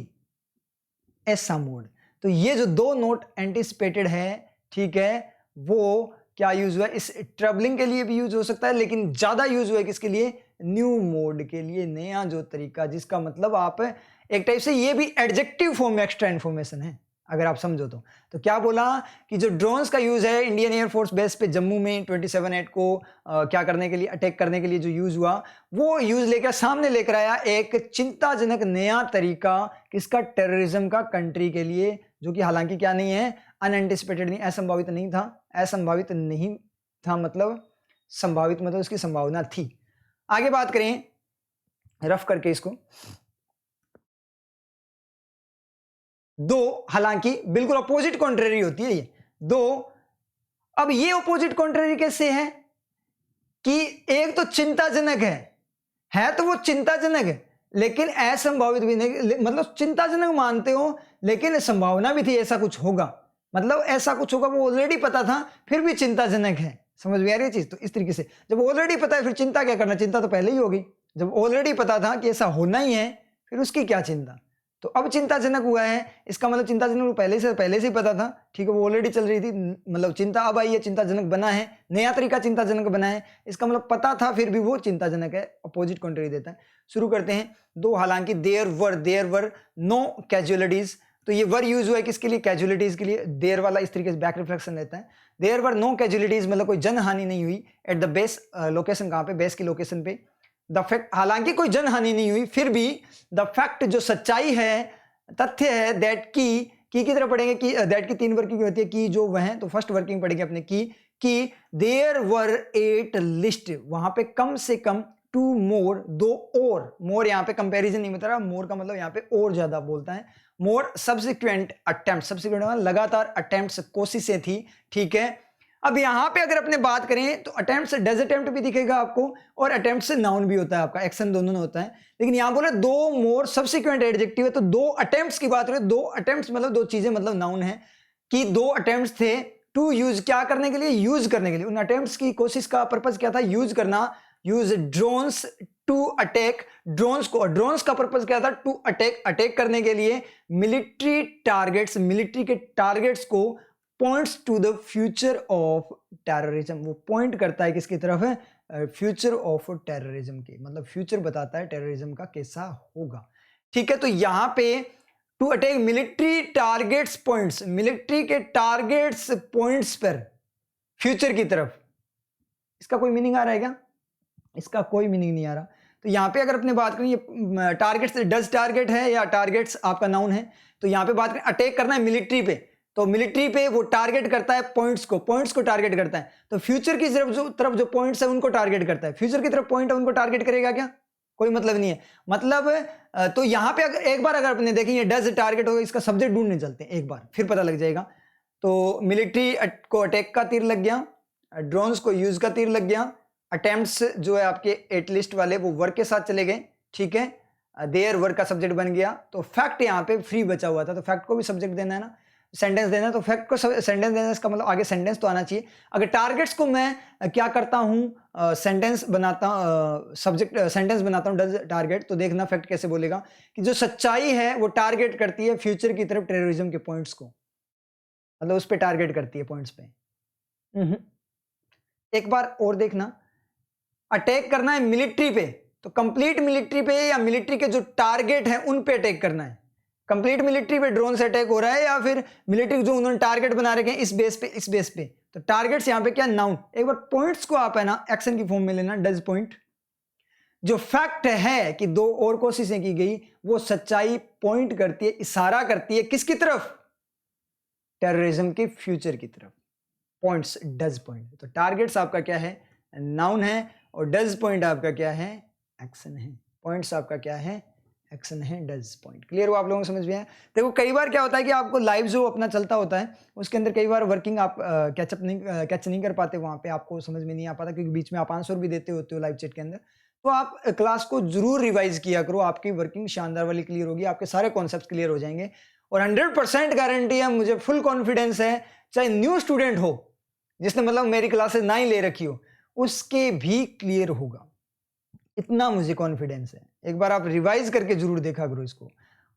ऐसा मोड। तो ये जो दो नोट एंटिसिपेटेड है, ठीक है, वो क्या यूज हुआ? इस ट्रबलिंग के लिए भी यूज हो सकता है, लेकिन ज्यादा यूज हुआ है किसके लिए? न्यू मोड के लिए, नया जो तरीका, जिसका मतलब आप एक टाइप से ये भी एडजेक्टिव फॉर्म में एक्स्ट्रा इंफॉर्मेशन है, अगर आप समझो तो क्या बोला कि जो ड्रोन्स का यूज है इंडियन एयरफोर्स बेस पे जम्मू में 27/8 को क्या करने के लिए, अटैक करने के लिए जो यूज हुआ, वो यूज लेकर सामने लेकर आया एक चिंताजनक नया तरीका, किसका? टेररिज्म का, कंट्री के लिए, जो कि हालांकि क्या नहीं है? अनएंटिसिपेटेड नहीं, असंभावित नहीं था। असंभावित नहीं था मतलब संभावित, मतलब उसकी संभावना थी। आगे बात करें रफ करके इसको। दो हालांकि बिल्कुल अपोजिट कॉन्ट्रेरी होती है ये दो। अब ये अपोजिट कॉन्ट्रेरी कैसे है कि एक तो चिंताजनक है तो वो चिंताजनक है, लेकिन असंभावित भी नहीं, मतलब चिंताजनक मानते हो लेकिन संभावना भी थी ऐसा कुछ होगा, मतलब ऐसा कुछ होगा, वो ऑलरेडी पता था फिर भी चिंताजनक है। समझ में आ रही है चीज? तो इस तरीके से जब ऑलरेडी पता है फिर चिंता क्या करना? चिंता तो पहले ही होगी। जब ऑलरेडी पता था कि ऐसा होना ही है फिर उसकी क्या चिंता? तो अब चिंताजनक हुआ है, इसका मतलब चिंताजनक पहले से ही पता था, ठीक है, वो ऑलरेडी चल रही थी, मतलब चिंता अब आई है, चिंताजनक बना है, नया तरीका चिंताजनक बना है, इसका मतलब पता था फिर भी वो चिंताजनक है, अपोजिट कॉन्ट्री देता है। शुरू करते हैं। दो हालांकि देयर वर नो कैजुअलिटीज, तो ये वर यूज हुआ है किसके लिए? कैजुअलिटीज के लिए। देयर वाला इस तरीके से बैक रिफ्लेक्शन लेता है। देयर वर नो कैजुअलिटीज मतलब कोई जनहानि नहीं हुई एट द बेस लोकेशन, कहां पे? बेस की लोकेशन पे। द फैक्ट, हालांकि कोई जनहानि नहीं हुई फिर भी द फैक्ट, जो सच्चाई है, तथ्य है, दैट की तरह पढ़ेंगे कि दैट की तीन वर्किंग होती है, की जो वह, तो फर्स्ट वर्किंग पढ़ेंगे अपने की देयर वर 8 लिस्ट, वहां पे कम से कम 2 मोर, दो और, मोर यहाँ पे कंपैरिजन नहीं बता रहा, मोर का मतलब यहाँ पे और ज्यादा बोलता है, मोर सब्सिक्वेंट अटेम्प्ट, सब्सिक्वेंट लगातार अटेम्प्ट्स, कोशिशें थी, ठीक है। अब यहां पे अगर अपने बात करें तो अटेम्प्ट से डज अटेम्प्ट भी दिखेगा आपको, और अटेम्प्ट से नाउन भी होता है, आपका एक्शन दोनों में होता है, लेकिन यहां बोले दो मोर सब्सिक्वेंट एडजेक्टिव है, तो दो अटेम्प्ट्स की बात करें, दो अटेम्प्ट्स मतलब दो चीजें, मतलब नाउन है कि दो अटेम्प्ट्स थे टू यूज, क्या करने के लिए? यूज करने के लिए। उन अटेम्प्ट्स की कोशिश का पर्पस क्या था? यूज करना, use drones to attack, drones को, ड्रोन्स का पर्पस क्या था? टू अटैक, अटैक करने के लिए मिलिट्री टारगेट्स, मिलिट्री के टारगेट्स को, points to the future of terrorism, वो पॉइंट करता है किसकी तरफ है? फ्यूचर ऑफ टेररिज्म की, मतलब फ्यूचर बताता है टेररिज्म का कैसा होगा, ठीक है। तो यहां पे to attack military targets points, military के टारगेट्स पॉइंट्स पर फ्यूचर की तरफ, इसका कोई मीनिंग आ रहा है क्या? इसका कोई मीनिंग नहीं आ रहा। तो यहां पे अगर अपने बात करें, ये टारगेट्स, डज टारगेट है या टारगेट्स आपका नाउन है, तो यहां पे बात करें अटैक करना है मिलिट्री पे, तो मिलिट्री पे वो टारगेट करता है पॉइंट्स को, पॉइंट्स को टारगेट करता है, तो फ्यूचर की तरफ जो पॉइंट्स है उनको टारगेट करता है, फ्यूचर की तरफ पॉइंट है उनको टारगेट करेगा क्या? कोई मतलब नहीं है। मतलब तो यहाँ पे अगर एक बार अगर अपने देखें ये डज टारगेट होगा, इसका सब्जेक्ट ढूंढने चलते हैं एक बार, फिर पता लग जाएगा। तो मिलिट्री को अटैक का तीर लग गया, ड्रोन्स को यूज का तीर लग गया, अटेम्प्ट्स जो है आपके एटलिस्ट वाले वो वर्क के साथ चले गए, ठीक है, देयर वर्क का सब्जेक्ट बन गया। तो फैक्ट यहाँ पे फ्री बचा हुआ था, तो फैक्ट को भी सब्जेक्ट देना है ना, सेंटेंस देना है, तो फैक्ट को सेंटेंस देना है, इसका मतलब आगे सेंटेंस तो आना चाहिए। अगर टारगेट्स को मैं क्या करता हूँ, सेंटेंस बनाता, सब्जेक्ट सेंटेंस बनाता हूँ डज टारगेट, तो देखना फैक्ट कैसे बोलेगा कि जो सच्चाई है वो टारगेट करती है फ्यूचर की तरफ टेररिज्म के पॉइंट्स को, मतलब उस पर टारगेट करती है पॉइंट्स पे। एक बार और देखना, अटैक करना है मिलिट्री पे, तो कंप्लीट मिलिट्री पे या मिलिट्री के जो टारगेट है उन पे अटैक करना है। कंप्लीट मिलिट्री पे ड्रोन से अटैक हो रहा है या फिर मिलिट्री जो उन्होंने टारगेट बना रखे हैं इस बेस पे, इस बेस पे। तो टारगेट्स यहाँ पे क्या, नाउन। एक बार पॉइंट्स को आप है ना एक्शन की फॉर्म में लेना, डज पॉइंट। जो फैक्ट है कि 2 और कोशिशें की गई, वो सच्चाई पॉइंट करती है, इशारा करती है किसकी तरफ, टेररिज्म के फ्यूचर की तरफ। पॉइंट्स डज पॉइंट, तो टारगेट्स आपका क्या है, नाउन है, और डज पॉइंट आपका क्या है, एक्शन है। पॉइंट्स आपका क्या है, एक्शन है, डज पॉइंट। क्लियर हो आप लोगों को, समझ में आया? देखो कई बार क्या होता है कि आपको लाइव जो अपना चलता होता है उसके अंदर कई बार वर्किंग आप कैच नहीं कर पाते, वहाँ पे आपको समझ में नहीं आ पाता, क्योंकि बीच में आप आंसर भी देते होते हो लाइव चैट के अंदर। तो आप क्लास को जरूर रिवाइज किया करो, आपकी वर्किंग शानदार वाली क्लियर होगी, आपके सारे कॉन्सेप्ट क्लियर हो जाएंगे। और 100% गारंटी है, मुझे फुल कॉन्फिडेंस है, चाहे न्यू स्टूडेंट हो जिसने मतलब मेरी क्लासेस ना ही ले रखी हो, उसके भी क्लियर होगा, इतना मुझे कॉन्फिडेंस है। एक बार आप रिवाइज करके जरूर देखा करो इसको,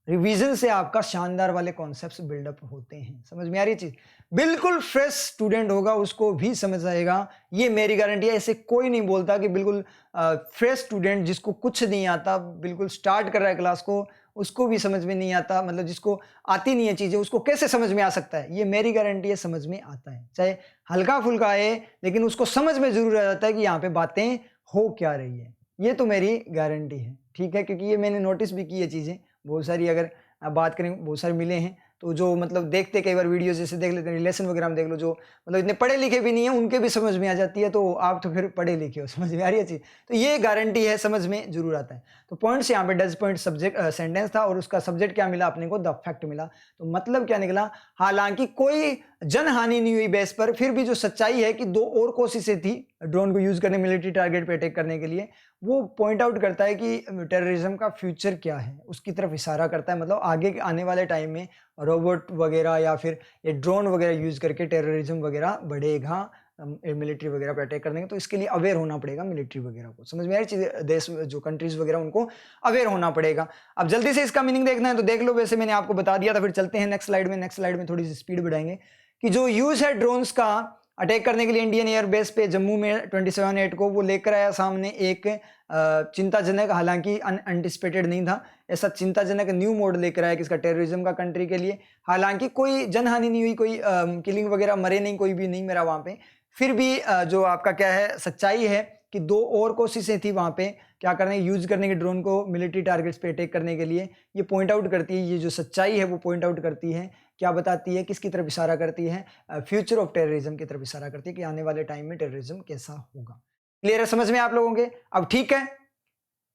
रिवीजन से आपका शानदार वाले कॉन्सेप्ट्स बिल्डअप होते हैं। समझ में आ रही चीज? बिल्कुल फ्रेश स्टूडेंट होगा उसको भी समझ आएगा, ये मेरी गारंटी है। ऐसे कोई नहीं बोलता कि बिल्कुल फ्रेश स्टूडेंट जिसको कुछ नहीं आता, बिल्कुल स्टार्ट कर रहा है क्लास को, उसको भी समझ में नहीं आता, मतलब जिसको आती नहीं है चीजें उसको कैसे समझ में आ सकता है? ये मेरी गारंटी है, समझ में आता है, चाहे हल्का फुल्का आए लेकिन उसको समझ में जरूर आ जाता है कि यहाँ पे बातें हो क्या रही है। ये तो मेरी गारंटी है, ठीक है, क्योंकि ये मैंने नोटिस भी की है चीज़ें बहुत सारी। अगर आप बात करें, बहुत सारे मिले हैं, तो जो मतलब देखते कई बार वीडियो जैसे देख लेते हैं, रिलेशन वगैरह में देख लो, जो मतलब इतने पढ़े लिखे भी नहीं है उनके भी समझ में आ जाती है, तो आप तो फिर पढ़े लिखे हो, समझ में आ रही है चीज़। तो ये गारंटी है, समझ में जरूर आता है। तो पॉइंट्स यहाँ पे डज पॉइंट सब्जेक्ट सेंटेंस था, और उसका सब्जेक्ट क्या मिला अपने को, द फैक्ट मिला। तो मतलब क्या निकला, हालांकि कोई जनहानि नहीं हुई बेस पर, फिर भी जो सच्चाई है कि 2 और कोशिशें थी ड्रोन को यूज करने, मिलिट्री टारगेट पे अटैक करने के लिए, वो पॉइंट आउट करता है कि टेररिज्म का फ्यूचर क्या है, उसकी तरफ इशारा करता है। मतलब आगे आने वाले टाइम में रोबोट वगैरह या फिर ये ड्रोन वगैरह यूज करके टेररिज्म वगैरह बढ़ेगा, मिलिट्री वगैरह पे अटैक करने के। तो इसके लिए अवेयर होना पड़ेगा मिलिट्री वगैरह को, समझ में आ रही चीज़, देश जो कंट्रीज वगैरह उनको अवेयर होना पड़ेगा। अब जल्दी से इसका मीनिंग देखना है तो देख लो, वैसे मैंने आपको बता दिया था। फिर चलते हैं नेक्स्ट स्लाइड में। नेक्स्ट स्लाइड में थोड़ी सी स्पीड बढ़ाएंगे कि जो यूज है ड्रोन्स का अटैक करने के लिए इंडियन एयरबेस पे जम्मू में 27/8 को, वो लेकर आया सामने एक चिंताजनक, हालांकि अनएंटिसिपेटेड नहीं था, ऐसा चिंताजनक न्यू मोड लेकर आया किसका, टेररिज्म का कंट्री के लिए। हालांकि कोई जनहानि नहीं हुई, कोई किलिंग वगैरह, मरे नहीं, कोई भी नहीं मरा वहाँ पे। फिर भी जो आपका क्या है, सच्चाई है कि 2 और कोशिशें थी वहाँ पे क्या करने, यूज करने के ड्रोन को मिलिट्री टारगेट्स पे अटैक करने के लिए। ये पॉइंट आउट करती है, ये जो सच्चाई है वो पॉइंट आउट करती है, क्या बताती है, किसकी तरफ इशारा करती है, फ्यूचर ऑफ टेररिज्म की तरफ इशारा करती है कि आने वाले टाइम में टेररिज्म कैसा होगा। क्लियर है समझ में आप लोगों के? अब ठीक है,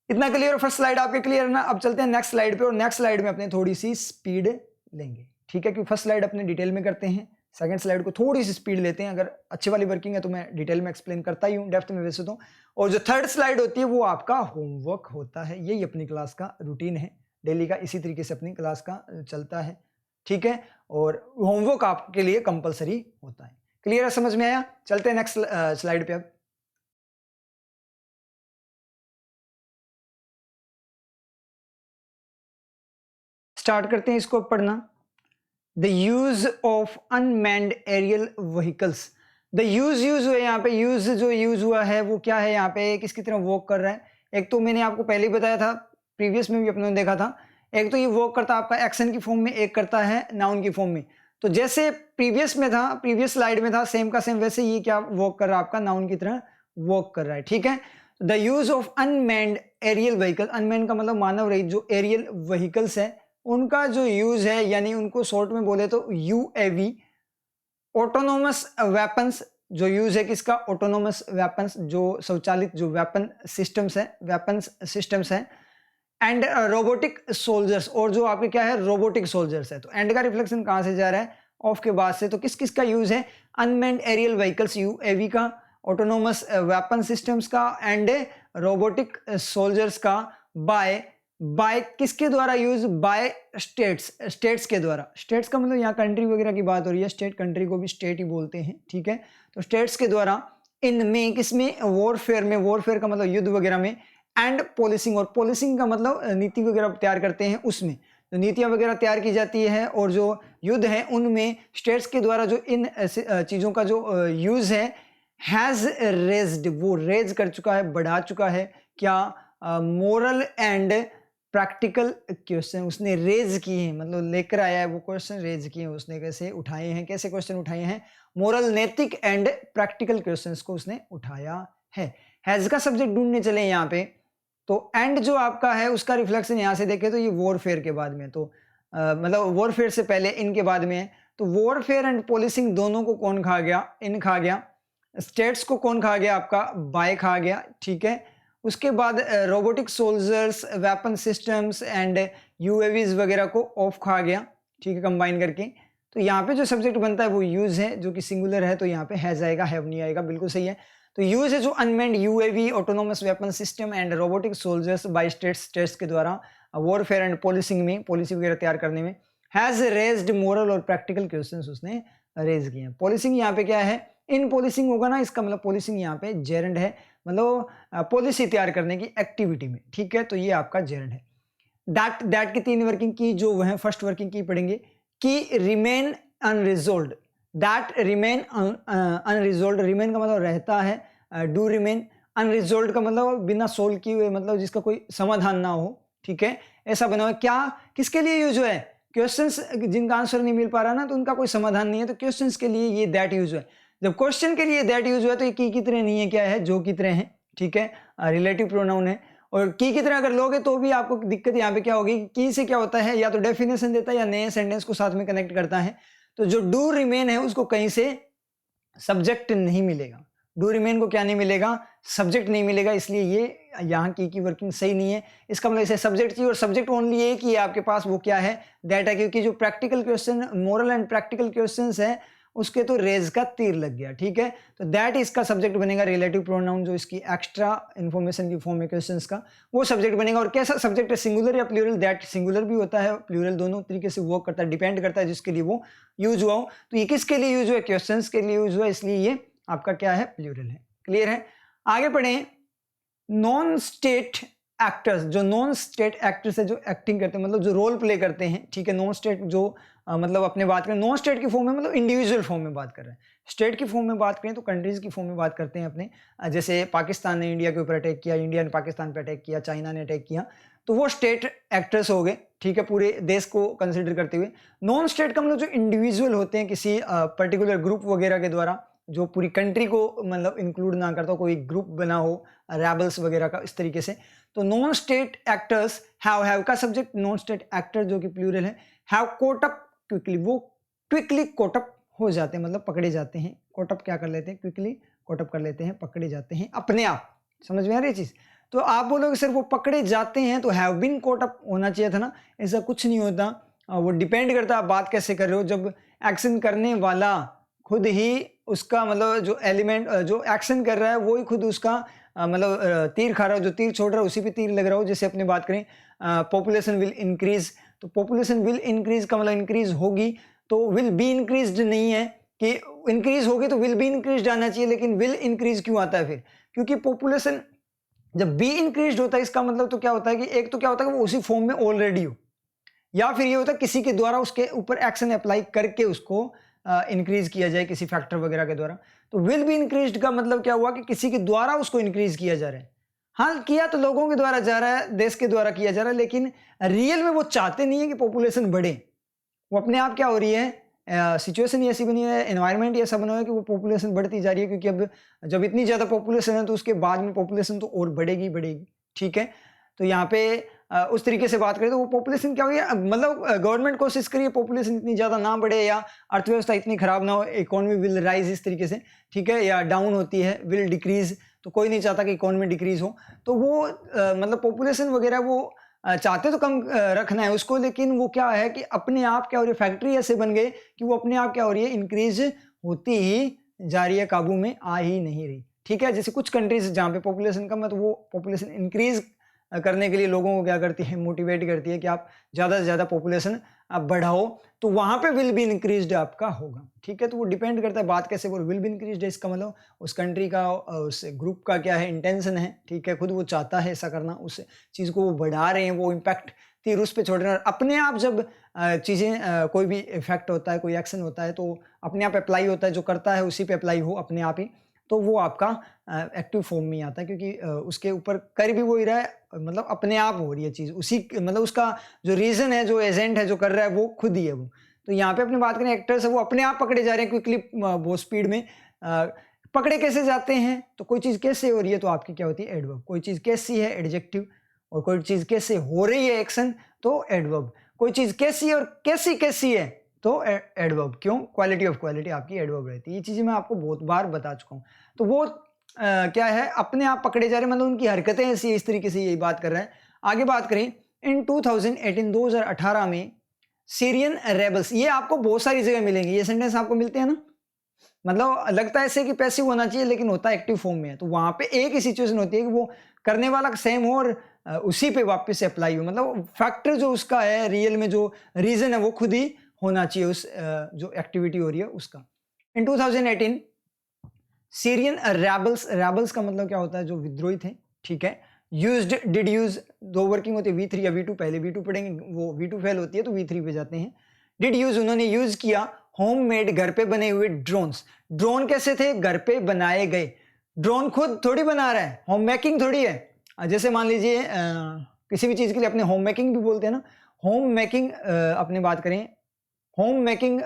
इतना क्लियर। फर्स्ट स्लाइड आपके क्लियर है ना? अब चलते हैं नेक्स्ट स्लाइड पे, और नेक्स्ट स्लाइड में अपने थोड़ी सी स्पीड लेंगे, ठीक है, क्योंकि फर्स्ट स्लाइड अपने डिटेल में करते हैं, सेकंड स्लाइड को थोड़ी सी स्पीड लेते हैं। अगर अच्छी वाली वर्किंग है तो मैं डिटेल में एक्सप्लेन करता ही हूँ, डेप्थ में वैसे तो। और जो थर्ड स्लाइड होती है वो आपका होमवर्क होता है, यही अपनी क्लास का रूटीन है डेली का, इसी तरीके से अपनी क्लास का चलता है, ठीक है। और होमवर्क आपके लिए कंपलसरी होता है। क्लियर है, समझ में आया? चलते हैं नेक्स्ट स्लाइड पे। अब स्टार्ट करते हैं इसको पढ़ना। The use of unmanned aerial vehicles. The use हुआ यहाँ पे, यूज जो यूज हुआ है वो क्या है, यहाँ पे किसकी तरह वर्क कर रहा है। एक तो मैंने आपको पहले ही बताया था, प्रीवियस में भी अपने देखा था, एक तो ये वर्क करता है आपका एक्शन की फॉर्म में, एक करता है नाउन की फॉर्म में। तो जैसे प्रीवियस में था, प्रीवियस स्लाइड में था सेम का सेम, वैसे ये क्या वर्क कर रहा है आपका, नाउन की तरह वर्क कर रहा है, ठीक है। The use of unmanned aerial vehicle, unmanned का मतलब मानव रहित जो एरियल व्हीकल्स है उनका जो यूज है, यानी उनको शॉर्ट में बोले तो यूएवी, ऑटोनोमस वेपन्स, जो यूज है किसका, ऑटोनोमस वेपन्स, जो स्वचालित जो वेपन सिस्टम्स हैं, एंड रोबोटिक सोल्जर्स, और जो आपके क्या है रोबोटिक सोल्जर्स है। तो एंड का रिफ्लेक्शन कहाँ से जा रहा है, ऑफ के बाद से। तो किस किस का यूज है, अनमैन्ड एरियल व्हीकल्स यूएवी का, ऑटोनोमस वेपन सिस्टम्स का, एंड रोबोटिक सोल्जर्स का। बाय किसके द्वारा यूज, बाय स्टेट्स के द्वारा। स्टेट्स का मतलब यहाँ कंट्री वगैरह की बात हो रही है, स्टेट कंट्री को भी स्टेट ही बोलते हैं, ठीक है। तो स्टेट्स के द्वारा इनमें किसमें, वॉरफेयर में, वॉरफेयर का मतलब युद्ध वगैरह में, एंड पॉलिसिंग, और पॉलिसिंग का मतलब नीति वगैरह तैयार करते हैं उसमें, तो नीतियां वगैरह तैयार की जाती है। और जो युद्ध है उनमें स्टेट्स के द्वारा जो इन चीज़ों का जो यूज है, हैज रेज्ड, वो रेज कर चुका है, बढ़ा चुका है क्या, मोरल एंड प्रैक्टिकल क्वेश्चन उसने रेज किए हैं, मतलब लेकर आया है वो क्वेश्चन, रेज किए हैं उसने, कैसे उठाए हैं, कैसे क्वेश्चन उठाए हैं, मोरल, नैतिक एंड प्रैक्टिकल क्वेश्चंस को उसने उठाया है। हैज का सब्जेक्ट ढूंढने चले यहाँ पे, तो एंड जो आपका है उसका रिफ्लेक्शन यहाँ से देखें तो ये वॉरफेयर के बाद में, तो मतलब वॉरफेयर से पहले इनके बाद में है। तो वॉरफेयर एंड पॉलिसिंग दोनों को कौन खा गया, इन खा गया। स्टेट्स को कौन खा गया, आपका बाय खा गया, ठीक है। उसके बाद robotic soldiers, weapon systems and UAVs वगैरह को ऑफ खा गया, ठीक है, कंबाइन करके। तो यहाँ पे जो सब्जेक्ट बनता है वो यूज है, जो कि सिंगुलर है, तो यहाँ पे हैज आएगा, हैव नहीं आएगा, बिल्कुल सही है। तो यूज है जो unmanned UAV, autonomous weapon system and robotic soldiers by states के द्वारा वॉरफेयर एंड पॉलिसिंग में, पॉलिसी वगैरह तैयार करने में, हैज रेज्ड मोरल और प्रैक्टिकल क्वेश्चंस उसने रेज किए हैं। पॉलिसिंग यहाँ पे क्या है, इन पॉलिसिंग होगा ना, इसका मतलब पॉलिसिंग यहाँ पे जेरेंड है, मतलब पॉलिसी तैयार करने की एक्टिविटी में, ठीक है। तो ये आपका जेरेंड है। दैट की 3 वर्किंग की जो है, फर्स्ट वर्किंग की पढ़ेंगे कि रिमेन अनरिजोल्व्ड, दैट रिमेन अनरिजोल्व्ड, रिमेन का मतलब रहता है, डू रिमेन, अनरिजोल्व्ड का मतलब बिना सोल्व किए हुए, मतलब जिसका कोई समाधान ना हो, ठीक है, ऐसा बना हुआ। क्या किसके लिए यूज है, क्वेश्चंस जिनका आंसर नहीं मिल पा रहा ना, तो उनका कोई समाधान नहीं है, तो क्वेश्चंस के लिए ये दैट यूज है। जब क्वेश्चन के लिए दैट यूज हुआ तो ये की तरह नहीं है, क्या है, जो की तरह है, ठीक है, रिलेटिव प्रोनाउन है। और की तरह अगर लोगे तो भी आपको दिक्कत यहाँ पे क्या होगी, की से क्या होता है, या तो डेफिनेशन देता है या नए सेंटेंस को साथ में कनेक्ट करता है। तो जो डू रिमेन है उसको कहीं से सब्जेक्ट नहीं मिलेगा, डू रिमेन को क्या नहीं मिलेगा, सब्जेक्ट नहीं मिलेगा, इसलिए ये यहाँ की वर्किंग सही नहीं है। इसका मतलब इसे सब्जेक्ट चाहिए, और सब्जेक्ट ओनली एक ही है आपके पास, वो क्या है, दैट है, क्योंकि जो practical question, moral and practical questions है उसके तो रेज का तीर लग गया, ठीक है। तो दैट इसका सब्जेक्ट बनेगा, रिलेटिव प्रोनाउन जो इसकी एक्स्ट्रा इन्फॉर्मेशन की फॉर्म है क्वेश्चंस का, वो सब्जेक्ट बनेगा। और कैसा सब्जेक्ट है, सिंगुलर या प्लूरल, दैट सिंगुलर भी होता है, प्लूरल, दोनों तरीके से वर्क करता है, डिपेंड करता है जिसके लिए वो यूज हुआ हो। तो ये किसके लिए यूज हुआ, क्वेश्चंस के लिए यूज हुआ, इसलिए ये आपका क्या है, प्लूरल है। क्लियर है। आगे पढ़ें, नॉन स्टेट एक्टर्स, जो नॉन स्टेट एक्टर्स है, जो एक्टिंग करते हैं, मतलब जो रोल प्ले करते हैं, ठीक है। नॉन स्टेट जो मतलब अपने बात करें, नॉन स्टेट की फॉर्म में मतलब इंडिविजुअल फॉर्म में बात कर रहे हैं, स्टेट की फॉर्म में बात करें तो कंट्रीज की फॉर्म में बात करते हैं अपने, जैसे पाकिस्तान ने इंडिया के ऊपर अटैक किया, इंडिया ने पाकिस्तान पर अटैक किया, चाइना ने अटैक किया, तो वो स्टेट एक्टर्स हो गए, ठीक है, पूरे देश को कंसिडर करते हुए। नॉन स्टेट का मतलब जो इंडिविजुअल होते हैं किसी पर्टिकुलर ग्रुप वगैरह के द्वारा, जो पूरी कंट्री को मतलब इंक्लूड ना करता हो, कोई ग्रुप बना हो, रेबल्स वगैरह का, इस तरीके से। तो नॉन स्टेट एक्टर्स हैव का सब्जेक्ट नॉन स्टेट एक्टर जो कि प्लूरल है, हैव कोट अप क्विकली, वो क्विकली कोट अप हो जाते हैं, मतलब पकड़े जाते हैं। कोट अप क्या कर लेते हैं, क्विकली कोट अप कर लेते हैं, पकड़े जाते हैं अपने आप। समझ में आ रही है चीज। तो आप बोलोगे सर वो पकड़े जाते हैं तो हैव बीन कोट अप होना चाहिए था ना, ऐसा कुछ नहीं होता, वो डिपेंड करता है आप बात कैसे कर रहे हो। जब एक्शन करने वाला खुद ही उसका मतलब जो एलिमेंट जो एक्शन कर रहा है वो ही खुद उसका मतलब तीर खा रहा हो, जो तीर छोड़ रहा है उसी पे तीर लग रहा हो। जैसे अपने बात करें पॉपुलेशन विल इंक्रीज, तो पॉपुलेशन विल इंक्रीज का मतलब इंक्रीज होगी, तो विल बी इंक्रीज्ड नहीं है कि इंक्रीज होगी तो विल बी इंक्रीज्ड आना चाहिए, लेकिन विल इंक्रीज क्यों आता है फिर, क्योंकि पॉपुलेशन जब बी इंक्रीज्ड होता है इसका मतलब तो क्या होता है कि एक तो क्या होता है कि वो उसी फॉर्म में ऑलरेडी हो, या फिर ये होता है किसी के द्वारा उसके ऊपर एक्शन अप्लाई करके उसको इंक्रीज किया जाए किसी फैक्टर वगैरह के द्वारा। तो विल बी इंक्रीज्ड का मतलब क्या हुआ कि किसी के द्वारा उसको इंक्रीज किया जा रहा है। हाँ, किया तो लोगों के द्वारा जा रहा है, देश के द्वारा किया जा रहा है, लेकिन रियल में वो चाहते नहीं है कि पॉपुलेशन बढ़े। वो अपने आप क्या हो रही है, सिचुएशन ऐसी बनी है, एनवायरनमेंट ऐसा बना हुआ है कि वो पॉपुलेशन बढ़ती जा रही है, क्योंकि अब जब इतनी ज़्यादा पॉपुलेशन है तो उसके बाद में पॉपुलेशन तो और बढ़ेगी बढ़ेगी, ठीक है। तो यहाँ पे उस तरीके से बात करें तो वो पॉपुलेशन क्या हुई है, मतलब गवर्नमेंट कोशिश करिए पॉपुलेशन इतनी ज़्यादा ना बढ़े या अर्थव्यवस्था इतनी खराब ना हो, इकोनॉमी विल राइज इस तरीके से, ठीक है, या डाउन होती है विल डिक्रीज, तो कोई नहीं चाहता कि इकोनॉमी डिक्रीज हो, तो वो मतलब पॉपुलेशन वगैरह वो चाहते तो कम रखना है उसको, लेकिन वो क्या है कि अपने आप क्या हो रही है, फैक्ट्री ऐसे बन गए कि वो अपने आप क्या हो रही है, इंक्रीज होती ही जा रही है, काबू में आ ही नहीं रही, ठीक है। जैसे कुछ कंट्रीज जहाँ पे पॉपुलेशन कम है तो वो पॉपुलेशन इंक्रीज करने के लिए लोगों को क्या करती है, मोटिवेट करती है कि आप ज़्यादा से ज़्यादा पॉपुलेशन आप बढ़ाओ, तो वहाँ पे विल बी इंक्रीज्ड आपका होगा, ठीक है। तो वो डिपेंड करता है, बात कैसे बोल, विल बी इंक्रीज्ड है इसका मतलब उस कंट्री का, उस ग्रुप का क्या है, इंटेंशन है, ठीक है, खुद वो चाहता है ऐसा करना, उस चीज़ को वो बढ़ा रहे हैं, वो इम्पैक्ट तीर उस पर छोड़ रहे हैं। अपने आप जब चीज़ें कोई भी इफेक्ट होता है, कोई एक्शन होता है तो अपने आप अप्लाई होता है, जो करता है उसी पे अप्लाई हो अपने आप ही, तो वो आपका एक्टिव फॉर्म में आता है, क्योंकि उसके ऊपर कर भी वो ही रहा है, मतलब अपने आप हो रही है चीज़, उसी मतलब उसका जो रीज़न है, जो एजेंट है, जो कर रहा है वो खुद ही है वो। तो यहाँ पे अपने बात करें एक्टर्स है, वो अपने आप पकड़े जा रहे हैं क्विकली, बहुत स्पीड में पकड़े कैसे जाते हैं, तो कोई चीज़ कैसे हो रही है तो आपकी क्या होती है, एडवर्ब, कोई चीज़ कैसी है एडजेक्टिव, और कोई चीज़ कैसे हो रही है एक्शन तो एडवर्ब, कोई चीज़ कैसी है और कैसी कैसी है तो एडवर्ब, क्यों, क्वालिटी ऑफ क्वालिटी आपकी एडवर्ब रहती है। ये चीज़ें मैं आपको बहुत बार बता चुका हूँ। तो वो क्या है, अपने आप पकड़े जा रहे हैं, मतलब उनकी हरकतें ऐसी है, इस तरीके से यही बात कर रहे हैं। आगे बात करें, इन 2018 2018 में सीरियन रेबल्स, ये आपको बहुत सारी जगह मिलेंगे, ये सेंटेंस आपको मिलते हैं ना, मतलब लगता है ऐसे कि पैसिव होना चाहिए लेकिन होता है एक्टिव फॉर्म में है, तो वहां पे एक ही सिचुएशन होती है कि वो करने वाला सेम हो और उसी पे वापस से अप्लाई हो, मतलब फैक्टर जो उसका है, रियल में जो रीजन है वो खुद ही होना चाहिए उस जो एक्टिविटी हो रही है उसका। इन 2018 सीरियन रेबल्स, रेबल्स का मतलब क्या होता है, जो विद्रोही थे, ठीक है। यूज्ड, डिड यूज, दो वर्किंग होती है, V3 या V2, पहले V2 पढ़ेंगे, वो V2 फेल होती है तो V3 पे जाते हैं। डिड यूज, उन्होंने यूज किया, होम मेड, घर पे बने हुए ड्रोन्स, ड्रोन कैसे थे, घर पे बनाए गए, ड्रोन खुद थोड़ी बना रहा है, होम मेकिंग थोड़ी है। जैसे मान लीजिए किसी भी चीज के लिए अपने होम मेकिंग भी बोलते हैं ना, होम मेकिंग अपने बात करें, home making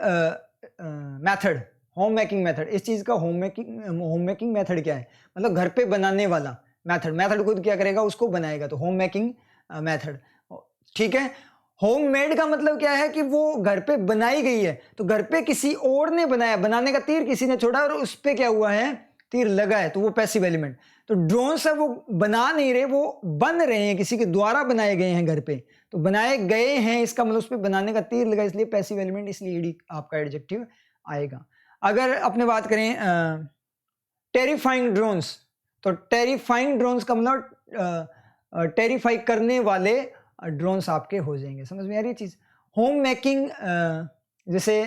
method, home making method, इस चीज का होम मेकिंग मेथड क्या है, मतलब घर पे बनाने वाला मेथड, मेथड खुद क्या करेगा, उसको बनाएगा, तो होम मेकिंग मेथड, ठीक है। होम मेड का मतलब क्या है कि वो घर पे बनाई गई है, तो घर पे किसी और ने बनाया, बनाने का तीर किसी ने छोड़ा और उस पे क्या हुआ है, तीर लगा है, तो वो पैसिव एलिमेंट। तो ड्रोन से वो बना नहीं रहे, वो बन रहे हैं, किसी के द्वारा बनाए गए हैं घर पे, तो बनाए गए हैं, इसका मतलब उस पर बनाने का तीर लगा, इसलिए पैसिव एलिमेंट, इसलिए ईडी आपका एडजेक्टिव आएगा। अगर अपने बात करें टेरिफाइंग ड्रोन्स, तो टेरिफाइंग ड्रोन्स का मतलब टेरिफाई करने वाले ड्रोन्स आपके हो जाएंगे, समझ में आ रही है चीज। होम मेकिंग, जैसे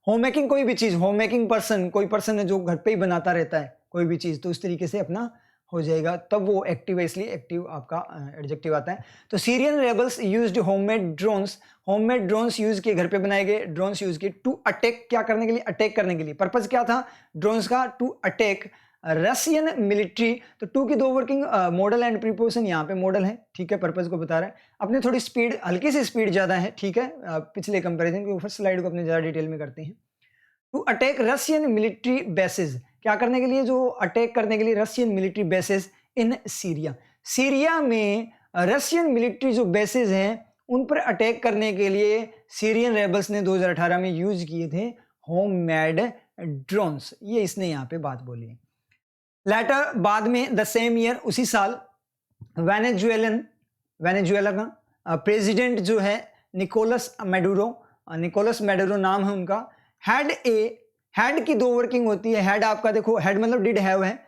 होम मेकिंग कोई भी चीज, होम मेकिंग पर्सन, कोई पर्सन है जो घर पे ही बनाता रहता है कोई भी चीज, तो इस तरीके से अपना हो जाएगा, तब वो एक्टिव है, इसलिए एक्टिव आपका एडजेक्टिव आता है। तो Syrian rebels used homemade drones, homemade drones use किए, घर पे बनाए गए ड्रोन्स यूज किए, टू अटैक, क्या करने के लिए, अटैक करने के लिए। पर्पस क्या था ड्रोन्स का, टू अटैक रशियन मिलिट्री। तो टू की दो वर्किंग, मॉडल एंड प्रीपोजिशन, यहाँ पे मॉडल है, ठीक है, पर्पस को बता रहा है। अपने थोड़ी स्पीड, हल्की सी स्पीड ज्यादा है, ठीक है, पिछले कंपेरिजन के ऊपर स्लाइड को अपने ज्यादा डिटेल में करते हैं। To attack Russian military bases, क्या करने के लिए, जो अटैक करने के लिए Russian military bases in Syria, Syria में रशियन मिलिट्री जो बेसेस हैं उन पर अटैक करने के लिए सीरियन रेबल्स ने 2018 में यूज किए थे होम मेड ड्रोन्स, ये इसने यहाँ पे बात बोली है। लेटर, बाद में, द सेम ईयर, उसी साल, वेनेजुएला का प्रेसिडेंट जो है निकोलस मैडुरो नाम है उनका, हैड की दो वर्किंग होती है, हैड आपका देखो, हैड मतलब डिड हैव है,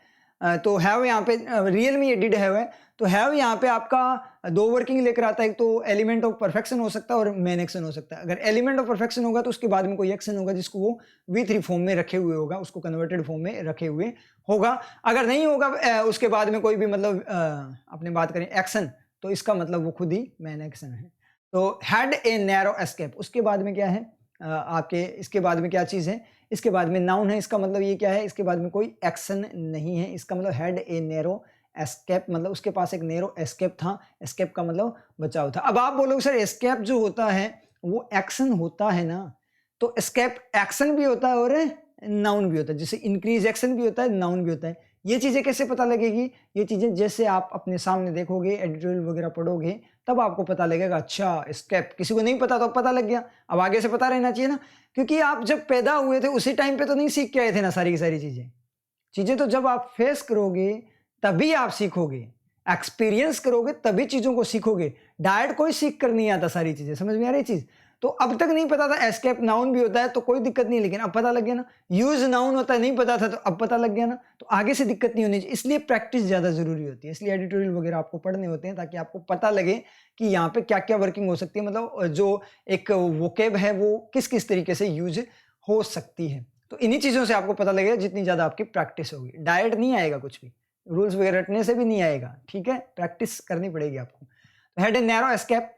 तो हैव यहाँ पे रियल में ये डिड हैव है, तो हैव यहाँ पे आपका दो वर्किंग लेकर आता है, एक तो एलिमेंट ऑफ परफेक्शन हो सकता है और मेन एक्शन हो सकता है। अगर एलिमेंट ऑफ परफेक्शन होगा तो उसके बाद में कोई एक्शन होगा जिसको वो V3 फॉर्म में रखे हुए होगा, उसको कन्वर्टेड फॉर्म में रखे हुए होगा। अगर नहीं होगा उसके बाद में कोई भी मतलब अपने बात करें एक्शन, तो इसका मतलब वो खुद ही मेन एक्शन है। तो हैड ए नैरो एस्केप, उसके बाद में क्या है आपके, इसके बाद में क्या चीज है, इसके बाद में नाउन है, इसका मतलब ये क्या है, इसके बाद में कोई एक्शन नहीं है, इसका मतलब हैड ए नैरो एस्केप, मतलब उसके पास एक नैरो एस्केप था, एस्केप का मतलब बचाव था। अब आप बोलोगे सर एस्केप जो होता है वो एक्शन होता है ना, तो एस्केप एक्शन भी होता है और नाउन भी होता है, जैसे इंक्रीज एक्शन भी होता है, नाउन भी होता है, ये चीज़ें कैसे पता लगेगी? ये चीज़ें जैसे आप अपने सामने देखोगे, एडिटोरियल वगैरह पढ़ोगे, तब आपको पता लगेगा। अच्छा एस्केप, किसी को नहीं पता तो अब पता लग गया, अब आगे से पता रहना चाहिए ना, क्योंकि आप जब पैदा हुए थे उसी टाइम पे तो नहीं सीख के आए थे ना सारी की सारी चीज़ें। चीज़ें तो जब आप फेस करोगे तभी आप सीखोगे, एक्सपीरियंस करोगे तभी चीज़ों को सीखोगे। डायरेक्ट कोई सीख कर नहीं आता सारी चीज़ें, समझ में आ रही चीज़? तो अब तक नहीं पता था एस्केप नाउन भी होता है तो कोई दिक्कत नहीं, लेकिन अब पता लग गया ना। यूज नाउन होता है, नहीं पता था तो अब पता लग गया ना, तो आगे से दिक्कत नहीं होनी चाहिए। इसलिए प्रैक्टिस ज़्यादा ज़रूरी होती है, इसलिए एडिटोरियल वगैरह आपको पढ़ने होते हैं ताकि आपको पता लगे कि यहाँ पे क्या क्या वर्किंग हो सकती है, मतलब जो एक वोकेब है वो किस किस तरीके से यूज हो सकती है। तो इन्हीं चीज़ों से आपको पता लगेगा जितनी ज़्यादा आपकी प्रैक्टिस होगी। डायरेक्ट नहीं आएगा कुछ भी, रूल्स वगैरह रटने से भी नहीं आएगा, ठीक है, प्रैक्टिस करनी पड़ेगी आपको। तो हेड एंड नैरो एस्केप,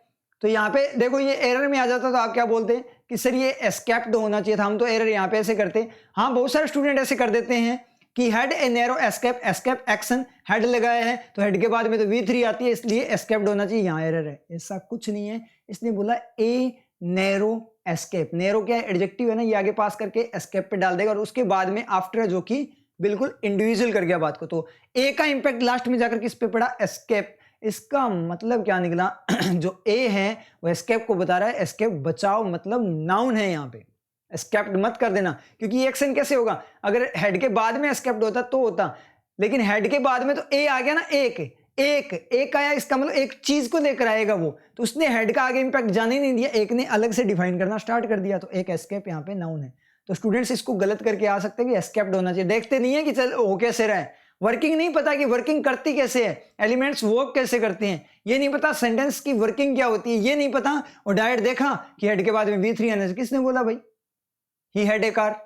तो यहाँ पे देखो ये एरर में आ जाता तो आप क्या बोलते हैं कि सर ये एस्केप्ड होना चाहिए था, हम तो एरर यहाँ पे ऐसे करते हैं। हाँ, बहुत सारे स्टूडेंट ऐसे कर देते हैं कि head a narrow escape, escape action, head लगाया है तो हेड के बाद में तो V3 आती है इसलिए एस्केप्ड होना चाहिए, यहाँ एरर है। ऐसा कुछ नहीं है, इसने बोला ए नैरो एस्केप। नैरो क्या है? एडजेक्टिव है ना, ये आगे पास करके एस्केप पे डाल देगा और उसके बाद में आफ्टर जो कि बिल्कुल इंडिविजुअल कर गया बात को। तो ए का इंपैक्ट लास्ट में जाकर किस पे पड़ा? एस्केप। इसका मतलब क्या निकला? जो ए है वो एस्केप को बता रहा है, एस्केप बचाओ, मतलब नाउन है यहाँ पे। एस्केप्ड मत कर देना, क्योंकि ये एक्शन कैसे होगा? अगर हेड के बाद में एस्केप्ड होता तो होता, लेकिन हेड के बाद में तो ए आ गया ना, एक आया, इसका मतलब एक चीज को लेकर आएगा वो, तो उसने हेड का आगे इंपैक्ट जाने ही नहीं दिया, एक ने अलग से डिफाइन करना स्टार्ट कर दिया, तो एक एस्केप यहाँ पे नाउन है। तो स्टूडेंट्स इसको गलत करके आ सकते हैं कि एस्केप्ड होना चाहिए, देखते नहीं है कि चल हो कैसे रहा है, वर्किंग नहीं पता कि वर्किंग करती कैसे है, एलिमेंट्स वर्क कैसे करते हैं, ये नहीं पता, सेंटेंस की वर्किंग क्या होती है ये नहीं पता, और डायरेक्ट देखा कि हेड के बाद में V3 आने से, किसने बोला भाई? ही हैड ए कार,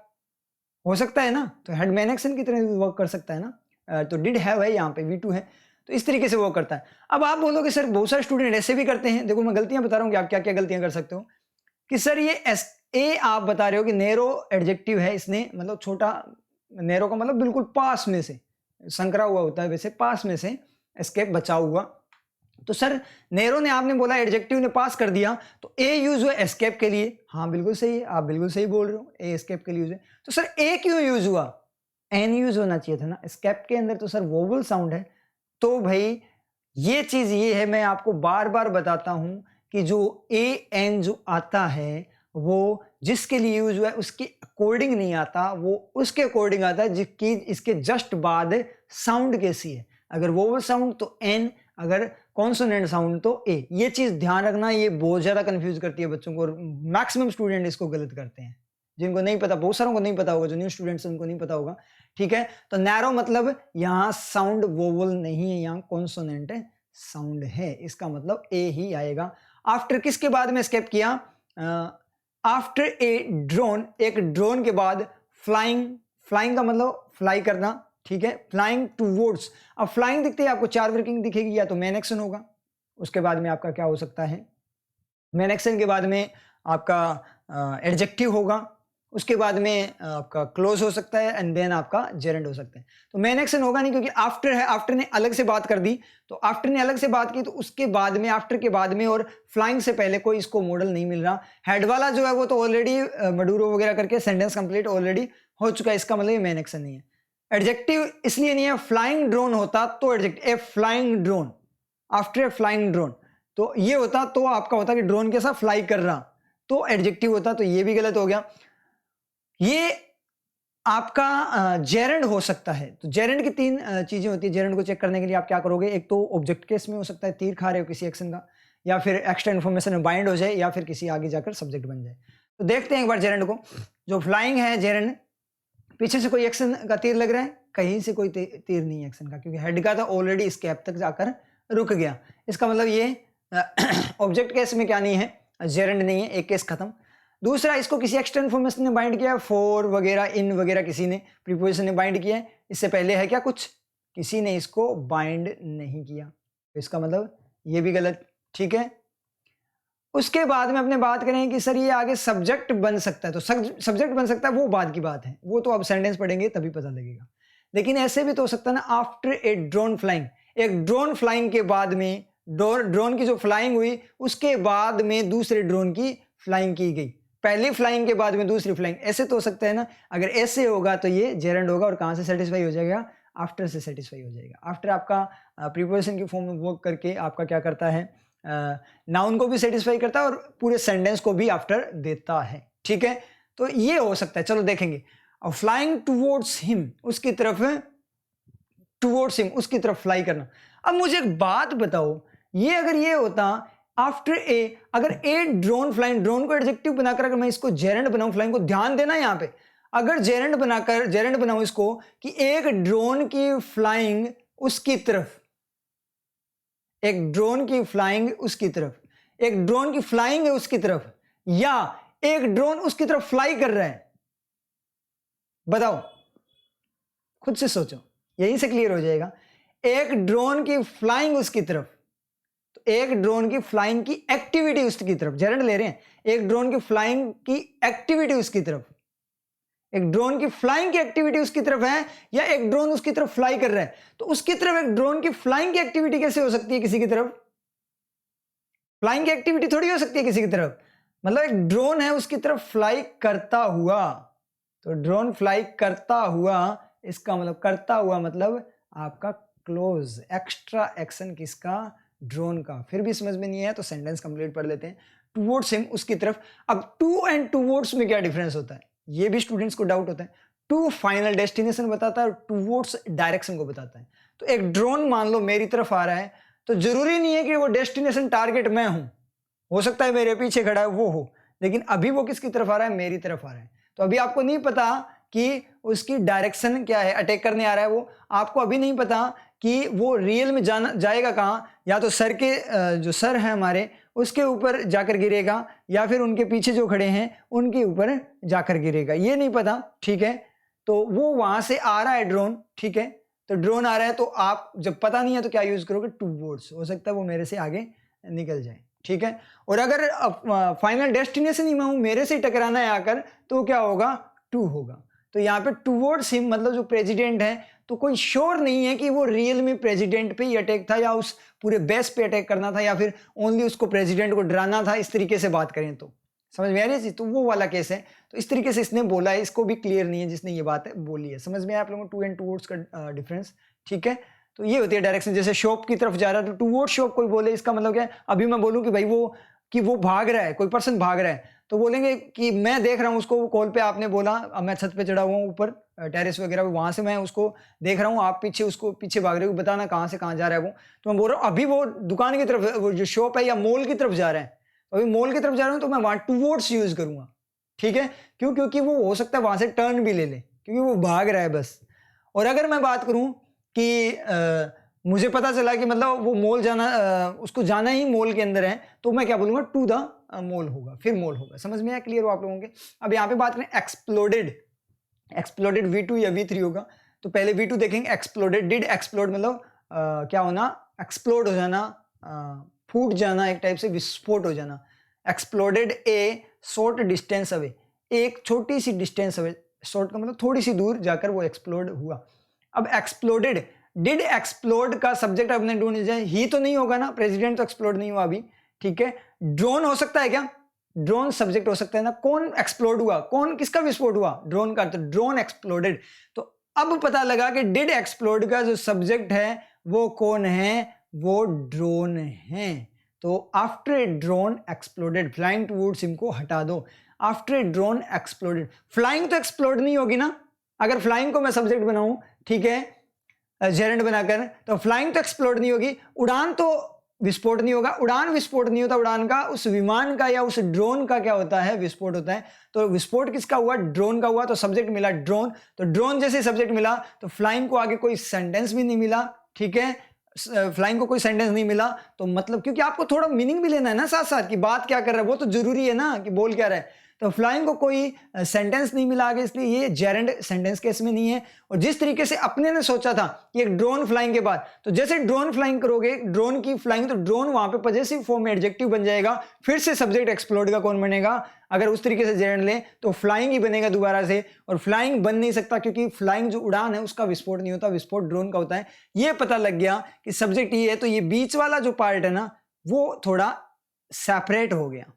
हो सकता है ना, तो हेड मैन एक्शन की तरह वर्क कर सकता है ना, तो डिड हैव है, यहाँ पे V2 है, तो इस तरीके से वो करता है। अब आप बोलोगे सर बहुत सारे स्टूडेंट ऐसे भी करते हैं, देखो मैं गलतियां बता रहा हूँ कि आप क्या क्या गलतियां कर सकते हो, कि सर ये ए आप बता रहे हो कि नैरो एडजेक्टिव है, इसने मतलब छोटा, नैरो का मतलब बिल्कुल पास में से, संकरा हुआ होता है वैसे, पास में से एस्केप बचा हुआ, तो सर नैरो ने आपने बोला एडजेक्टिव ने पास कर दिया, तो ए यूज हुआ एस्केप के लिए। हाँ बिल्कुल सही है, आप बिल्कुल सही बोल रहे हो, ए एस्केप के लिए यूज है, तो सर ए क्यों यूज हुआ? एन यूज होना चाहिए था ना, एस्केप के अंदर तो सर वोवल साउंड है। तो भाई ये चीज ये है, मैं आपको बार बार बताता हूं कि जो ए एन जो आता है वो जिसके लिए यूज हुआ है उसके अकॉर्डिंग नहीं आता, वो उसके अकॉर्डिंग आता है जिसकी इसके जस्ट बाद साउंड कैसी है, अगर वोवल साउंड तो एन, अगर कॉन्सोनेंट साउंड तो ए। ये चीज ध्यान रखना, ये बहुत ज्यादा कंफ्यूज करती है बच्चों को और मैक्सिमम स्टूडेंट इसको गलत करते हैं, जिनको नहीं पता, बहुत सारों को नहीं पता होगा, जो न्यू स्टूडेंट्स उनको नहीं पता होगा, ठीक है। तो नैरो मतलब यहाँ साउंड वोवल नहीं है, यहाँ कॉन्सोनेंट साउंड है, इसका मतलब ए ही आएगा। आफ्टर किसके बाद में एस्केप किया? आफ्टर ए ड्रोन, एक ड्रोन के बाद फ्लाइंग, फ्लाइंग का मतलब फ्लाई करना, ठीक है, फ्लाइंग टूवर्ड्स। अब फ्लाइंग दिखते ही आपको चार वर्किंग दिखेगी, या तो मेन एक्शन होगा, उसके बाद में आपका क्या हो सकता है, मेन एक्शन के बाद में आपका एडजेक्टिव होगा, उसके बाद में आपका क्लोज हो सकता है, एंड देन आपका जेरेंड हो सकता है। तो मेन एक्शन होगा नहीं, क्योंकि आफ्टर है, आफ्टर ने अलग से बात कर दी, तो आफ्टर ने अलग से बात की, तो उसके बाद में, आफ्टर के बाद में और फ्लाइंग से पहले कोई इसको मॉडल नहीं मिल रहा। हेड वाला जो है वो तो ऑलरेडी मडूरो वगैरह करके सेंटेंस कंप्लीट ऑलरेडी हो चुका है, इसका मतलब ये मेन एक्शन नहीं है। एडजेक्टिव इसलिए नहीं है, फ्लाइंग ड्रोन होता तो adjective, A flying drone, after a flying drone, तो ये होता तो आपका होता कि ड्रोन के साथ फ्लाई कर रहा, तो एडजेक्टिव होता, तो ये भी गलत हो गया। ये आपका जेरेंड हो सकता है, तो जेरेंड की तीन चीजें होती है। जेरेंड को चेक करने के लिए आप क्या करोगे, एक तो ऑब्जेक्ट केस में हो सकता है तीर खा रहे हो किसी एक्शन का, या फिर एक्स्ट्रा इन्फॉर्मेशन में बाइंड हो जाए, या फिर किसी आगे जाकर सब्जेक्ट बन जाए। तो देखते हैं एक बार जेरेंड को। जो फ्लाइंग है जेरेंड, पीछे से कोई एक्शन का तीर लग रहा है, कहीं से कोई तीर नहीं है एक्शन का, क्योंकि हेड का था ऑलरेडी स्केप तक जाकर रुक गया, इसका मतलब ये ऑब्जेक्ट केस में क्या नहीं है, जेरेंड नहीं है, एक केस खत्म। दूसरा, इसको किसी एक्स्ट्रा इन्फॉर्मेशन ने बाइंड किया, फॉर वगैरह, इन वगैरह किसी ने प्रीपोजिशन ने बाइंड किया है, इससे पहले है क्या कुछ, किसी ने इसको बाइंड नहीं किया, तो इसका मतलब ये भी गलत, ठीक है। उसके बाद में अपने बात करें कि सर ये आगे सब्जेक्ट बन सकता है, तो सब्जेक्ट बन सकता है वो बाद की बात है, वो तो अब सेंटेंस पढ़ेंगे तभी पता लगेगा, लेकिन ऐसे भी तो हो सकता है ना, आफ्टर ए ड्रोन फ्लाइंग, एक ड्रोन फ्लाइंग के बाद में, ड्रोन की जो फ्लाइंग हुई उसके बाद में दूसरे ड्रोन की फ्लाइंग की गई, पहली फ्लाइंग के बाद में दूसरी फ्लाइंग, ऐसे तो हो सकता है ना। अगर ऐसे होगा तो ये जेरेंड होगा, और कहां से सेटिस्फाई हो जाएगा, आफ्टर से सेटिस्फाई हो जाएगा। आफ्टर आपका प्रीपोजिशन की फॉर्म में वर्क करके आपका क्या करता है, नाउन को भी सेटिस्फाई करता है और पूरे सेंटेंस को भी आफ्टर देता है। ठीक है, तो ये हो सकता है। चलो देखेंगे। फ्लाइंग टूवर्ड्स हिम, उसकी तरफ, टूवर्ड्स हिम उसकी तरफ फ्लाई करना। अब मुझे एक बात बताओ, ये अगर ये होता आफ्टर ए, अगर ए ड्रोन फ्लाइंग, ड्रोन को एडजेक्टिव बनाकर अगर मैं इसको जेरेंट बनाऊं, फ्लाइंग को ध्यान देना यहां पे, अगर जेरेंट बनाऊं इसको कि एक ड्रोन की फ्लाइंग उसकी तरफ, एक ड्रोन की फ्लाइंग उसकी तरफ, एक ड्रोन की फ्लाइंग है उसकी तरफ, या एक ड्रोन उसकी तरफ फ्लाई कर रहा है, बताओ, खुद से सोचो, यहीं से क्लियर हो जाएगा। एक ड्रोन की फ्लाइंग उसकी तरफ, तो एक ड्रोन की फ्लाइंग की एक्टिविटी उसकी तरफ, जेरेंट ले रहे हैं, एक ड्रोन की फ्लाइंग की एक्टिविटी उसकी तरफ, एक ड्रोन की फ्लाइंग की एक्टिविटी उसकी तरफ है, या एक ड्रोन उसकी तरफ फ्लाई कर रहा है। तो उसकी तरफ एक ड्रोन की फ्लाइंग की एक्टिविटी कैसे हो सकती है किसी की तरफ? फ्लाइंग की एक्टिविटी थोड़ी हो सकती है किसी की तरफ, मतलब एक ड्रोन है उसकी तरफ फ्लाई करता हुआ, तो ड्रोन फ्लाई करता हुआ, इसका मतलब करता हुआ मतलब आपका क्लोज, एक्स्ट्रा एक्शन किसका? ड्रोन का। फिर भी समझ में नहीं आया तो सेंटेंस कंप्लीट पढ़ लेते हैं। टूवर्ड्स हिम उसकी तरफ। अब टू एंड टूवर्ड्स में क्या डिफरेंस होता है, ये भी स्टूडेंट्स को डाउट होता है। टू फाइनल डेस्टिनेशन बताता है और टूवर्ड्स डायरेक्शन को बताता है। तो एक ड्रोन मान लो मेरी तरफ आ रहा है, तो जरूरी नहीं है कि वो डेस्टिनेशन टारगेट मैं हूं, हो सकता है मेरे पीछे खड़ा है वो हो, लेकिन अभी वो किसकी तरफ आ रहा है? मेरी तरफ आ रहा है। तो अभी आपको नहीं पता कि उसकी डायरेक्शन क्या है, अटैक करने आ रहा है वो, आपको अभी नहीं पता कि वो रियल में जाएगा कहाँ, या तो सर के जो सर है हमारे उसके ऊपर जाकर गिरेगा, या फिर उनके पीछे जो खड़े हैं उनके ऊपर जाकर गिरेगा, ये नहीं पता। ठीक है, तो वो वहां से आ रहा है ड्रोन। ठीक है, तो ड्रोन आ रहा है, तो आप जब पता नहीं है तो क्या यूज करोगे? टूवर्ड्स। हो सकता है वो मेरे से आगे निकल जाए। ठीक है, और अगर फाइनल डेस्टिनेशन ही मैं हूं, मेरे से टकराना है आकर, तो क्या होगा? टू होगा। तो यहाँ पे टूवर्ड्स हिम मतलब जो प्रेसिडेंट है, तो कोई श्योर नहीं है कि वो रियल में प्रेसिडेंट पे ही अटैक था, या उस पूरे बेस पे अटैक करना था, या फिर ओनली उसको प्रेसिडेंट को डराना था। इस तरीके से बात करें तो समझ में आ रही है, तो वो वाला केस है। तो इस तरीके से इसने बोला है, इसको भी क्लियर नहीं है जिसने ये बात बोली है। समझ में आया आप लोगों को टू एंड टूवर्ड्स का डिफरेंस? ठीक है, तो ये होती है डायरेक्शन। जैसे शॉप की तरफ जा रहा है तो टूवर्ड शॉप कोई बोले, इसका मतलब क्या है? अभी मैं बोलूं कि भाई वो भाग रहा है, कोई पर्सन भाग रहा है, तो बोलेंगे कि मैं देख रहा हूं उसको, कॉल पे आपने बोला, अब मैं छत पे चढ़ा हुआ हूं ऊपर टेरेस वगैरह, वहां से मैं उसको देख रहा हूं, आप पीछे उसको पीछे भाग रहे हो, बताना कहां से कहां जा रहा है वो। तो मैं बोल रहा हूं अभी वो दुकान की तरफ, वो जो शॉप है या मॉल की तरफ जा रहा है, अभी मॉल की तरफ जा रहा हूं, तो मैं वहां टूवर्ड्स यूज करूंगा। ठीक है, क्यों? क्योंकि वो हो सकता है वहां से टर्न भी ले ले, क्योंकि वो भाग रहा है बस। और अगर मैं बात करूं कि मुझे पता चला कि मतलब वो मॉल जाना, उसको जाना ही मॉल के अंदर है, तो मैं क्या बोलूंगा? टू द मॉल होगा, फिर मॉल होगा। समझ में आया? क्लियर हो आप लोगों के? अब यहाँ पे बात करें एक्सप्लोडेड, एक्सप्लोडेड V2 या V3 होगा। तो पहले V2 देखेंगे। एक्सप्लोडेड, डिड एक्सप्लोड मतलब क्या होना? एक्सप्लोड हो जाना, फूट जाना, एक टाइप से विस्फोट हो जाना। एक्सप्लोडेड ए शॉर्ट डिस्टेंस अवे, एक छोटी सी डिस्टेंस अवे, शॉर्ट का मतलब थोड़ी सी दूर जाकर वो एक्सप्लोड हुआ। अब एक्सप्लोडेड, डिड एक्सप्लोड का सब्जेक्ट अपने ढूंढ जाए, ही तो नहीं होगा ना, प्रेसिडेंट तो एक्सप्लोड नहीं हुआ अभी। ठीक है, ड्रोन हो सकता है क्या? ड्रोन सब्जेक्ट हो सकता है ना। कौन एक्सप्लोड हुआ? कौन, किसका विस्फोट हुआ? ड्रोन का, तो ड्रोन एक्सप्लोडेड। तो अब पता लगा कि डिड एक्सप्लोड का जो सब्जेक्ट है वो कौन है? वो ड्रोन है। तो after a drone exploded, flying towards him को हटा दो। After a drone exploded, flying तो एक्सप्लोड नहीं होगी ना, अगर फ्लाइंग को मैं सब्जेक्ट बनाऊं, ठीक है, जेरेंट बनाकर, तो फ्लाइंग तो एक्सप्लोड नहीं होगी। उड़ान तो विस्फोट नहीं होगा, उड़ान विस्फोट नहीं होता, उड़ान का, उस विमान का या उस ड्रोन का क्या होता है? विस्फोट होता है। तो विस्फोट किसका हुआ? ड्रोन का हुआ। तो सब्जेक्ट मिला ड्रोन, तो ड्रोन जैसे सब्जेक्ट मिला तो फ्लाइंग को आगे कोई सेंटेंस भी नहीं मिला। ठीक है, फ्लाइंग को कोई सेंटेंस नहीं मिला, तो मतलब क्योंकि आपको थोड़ा मीनिंग भी लेना है ना साथ साथ, कि बात क्या कर रहा है, वो तो जरूरी है ना कि बोल क्या रहा है। तो फ्लाइंग को कोई सेंटेंस नहीं मिला आगे, इसलिए ये जेरेंट सेंटेंस केस में नहीं है। और जिस तरीके से अपने ने सोचा था कि एक ड्रोन फ्लाइंग के बाद, तो जैसे ड्रोन फ्लाइंग करोगे, ड्रोन की फ्लाइंग, तो ड्रोन वहां पे पॉजेसिव फॉर्म में एडजेक्टिव बन जाएगा, फिर से सब्जेक्ट एक्सप्लोड का कौन बनेगा? अगर उस तरीके से जेरेंट ले तो फ्लाइंग ही बनेगा दोबारा से, और फ्लाइंग बन नहीं सकता क्योंकि फ्लाइंग जो उड़ान है उसका विस्फोट नहीं होता, विस्फोट ड्रोन का होता है। ये पता लग गया कि सब्जेक्ट ये है, तो ये बीच वाला जो पार्ट है ना वो थोड़ा सेपरेट हो गया।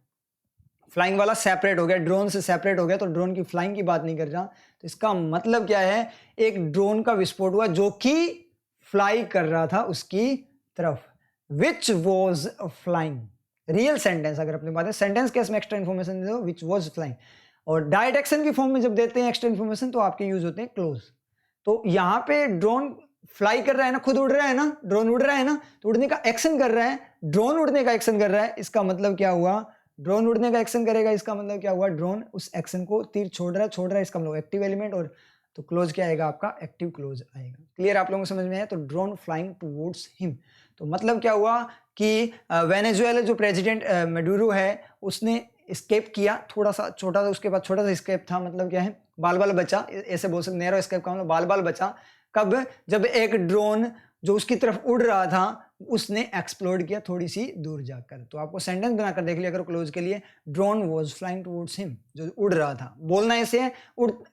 फ्लाइंग वाला सेपरेट हो गया, ड्रोन से सेपरेट हो गया, तो ड्रोन की फ्लाइंग की बात नहीं कर रहा। तो इसका मतलब क्या है, एक ड्रोन का विस्फोट हुआ जो कि फ्लाई कर रहा था उसकी तरफ, which was flying. Real sentence अगर अपनी बात है, सेंटेंस केस में एक्स्ट्रा इन्फॉर्मेशन दो, विच वॉज फ्लाइंग। और डायरेक्ट एक्शन की फॉर्म में जब देते हैं एक्स्ट्रा इन्फॉर्मेशन तो आपके यूज होते हैं क्लोज। तो यहां पे ड्रोन फ्लाई कर रहा है ना, खुद उड़ रहा है ना, ड्रोन उड़ रहा है ना, तो उड़ने का एक्शन कर रहा है, ड्रोन उड़ने का एक्शन कर रहा है। इसका मतलब क्या हुआ, ड्रोन उड़ने का एक्शन करेगा, इसका मतलब क्या हुआ, ड्रोन उस एक्शन को तीर छोड़ रहा है, इसका मतलब एक्टिव एलिमेंट। और तो क्लोज क्या आएगा आपका, एक्टिव क्लोज आएगा। क्लियर आप लोगों को समझ में आया। तो ड्रोन फ्लाइंग टुवर्ड्स हिम, तो मतलब क्या हुआ कि वेनेजुएला जो प्रेसिडेंट मेडुरो है उसने स्केप किया, थोड़ा सा छोटा सा, उसके बाद छोटा सा स्केप था, मतलब क्या है, बाल बाल बचा, ऐसे बोल सकते, नैरो स्केप का मतलब बाल बाल बचा। कब, जब एक ड्रोन जो उसकी तरफ उड़ रहा था उसने एक्सप्लोड किया थोड़ी सी दूर जाकर। तो आपको सेंटेंस बनाकर देख लिया करो क्लोज के लिए, drone was flying towards him, जो उड़ रहा था। बोलना ऐसे है,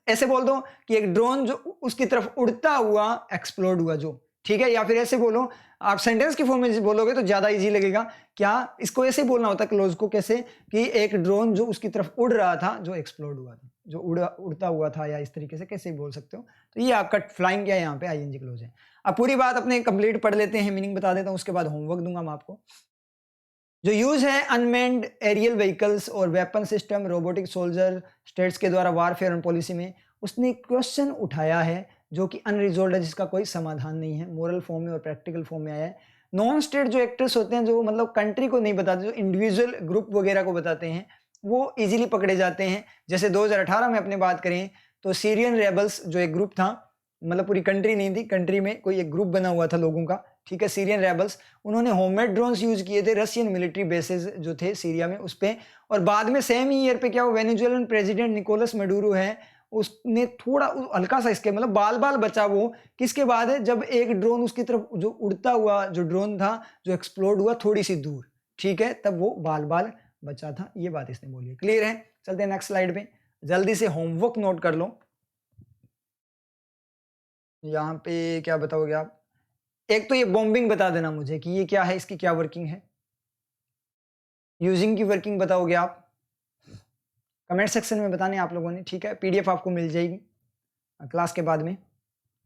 ऐसे बोल दो कि एक ड्रोन जो उसकी तरफ उड़ता हुआ एक्सप्लोड हुआ जो, ठीक है। या फिर ऐसे बोलो, आप सेंटेंस की फॉर्म में बोलोगे तो ज्यादा इजी लगेगा। क्या, इसको ऐसे बोलना होता है क्लोज को, कैसे कि एक ड्रोन जो उसकी तरफ उड़ रहा था जो एक्सप्लोड हुआ था, जो उड़ता हुआ था, या इस तरीके से कैसे बोल सकते हो। तो ये आपका फ्लाइंग क्या है, यहाँ पे आईएनजी क्लोज है। अब पूरी बात अपने कंप्लीट पढ़ लेते हैं, मीनिंग बता देता हूँ, उसके बाद होमवर्क दूंगा मैं आपको। जो यूज है अनमेन्ड एरियल व्हीकल्स और weapon system, robotic soldier states के द्वारा वारफेयर एंड पॉलिसी में, उसने क्वेश्चन उठाया है जो कि अनरिजोल्व है, जिसका कोई समाधान नहीं है, मोरल फॉर्म में और प्रैक्टिकल फॉर्म में आया है। नॉन स्टेट जो एक्टर्स होते हैं, जो मतलब कंट्री को नहीं बताते, जो इंडिविजुअल ग्रुप वगैरह को बताते हैं, वो इजीली पकड़े जाते हैं। जैसे 2018 में अपने बात करें तो सीरियन रेबल्स जो एक ग्रुप था, मतलब पूरी कंट्री नहीं थी, कंट्री में कोई एक ग्रुप बना हुआ था लोगों का, ठीक है, सीरियन रेबल्स, उन्होंने होममेड ड्रोन्स यूज किए थे रशियन मिलिट्री बेसेस जो थे सीरिया में उस पे। और बाद में सेम ही ईयर पे क्या हुआ, वेनेजुएलन प्रेसिडेंट निकोलस मेडुरो है, उसने थोड़ा हल्का सा इसके मतलब बाल बाल बचा, वो किसके बाद है, जब एक ड्रोन उसकी तरफ जो उड़ता हुआ जो ड्रोन था जो एक्सप्लोड हुआ थोड़ी सी दूर, ठीक है, तब वो बाल बाल बचा था। ये बात इसने बोली है। क्लियर है। चलते हैं नेक्स्ट स्लाइड पे, जल्दी से होमवर्क नोट कर लो। यहाँ पे क्या बताओगे आप, एक तो ये बॉम्बिंग बता देना मुझे कि ये क्या है, इसकी क्या वर्किंग है। यूजिंग की वर्किंग बताओगे आप, कमेंट सेक्शन में बताने आप लोगों ने, ठीक है। पीडीएफ आपको मिल जाएगी क्लास के बाद में।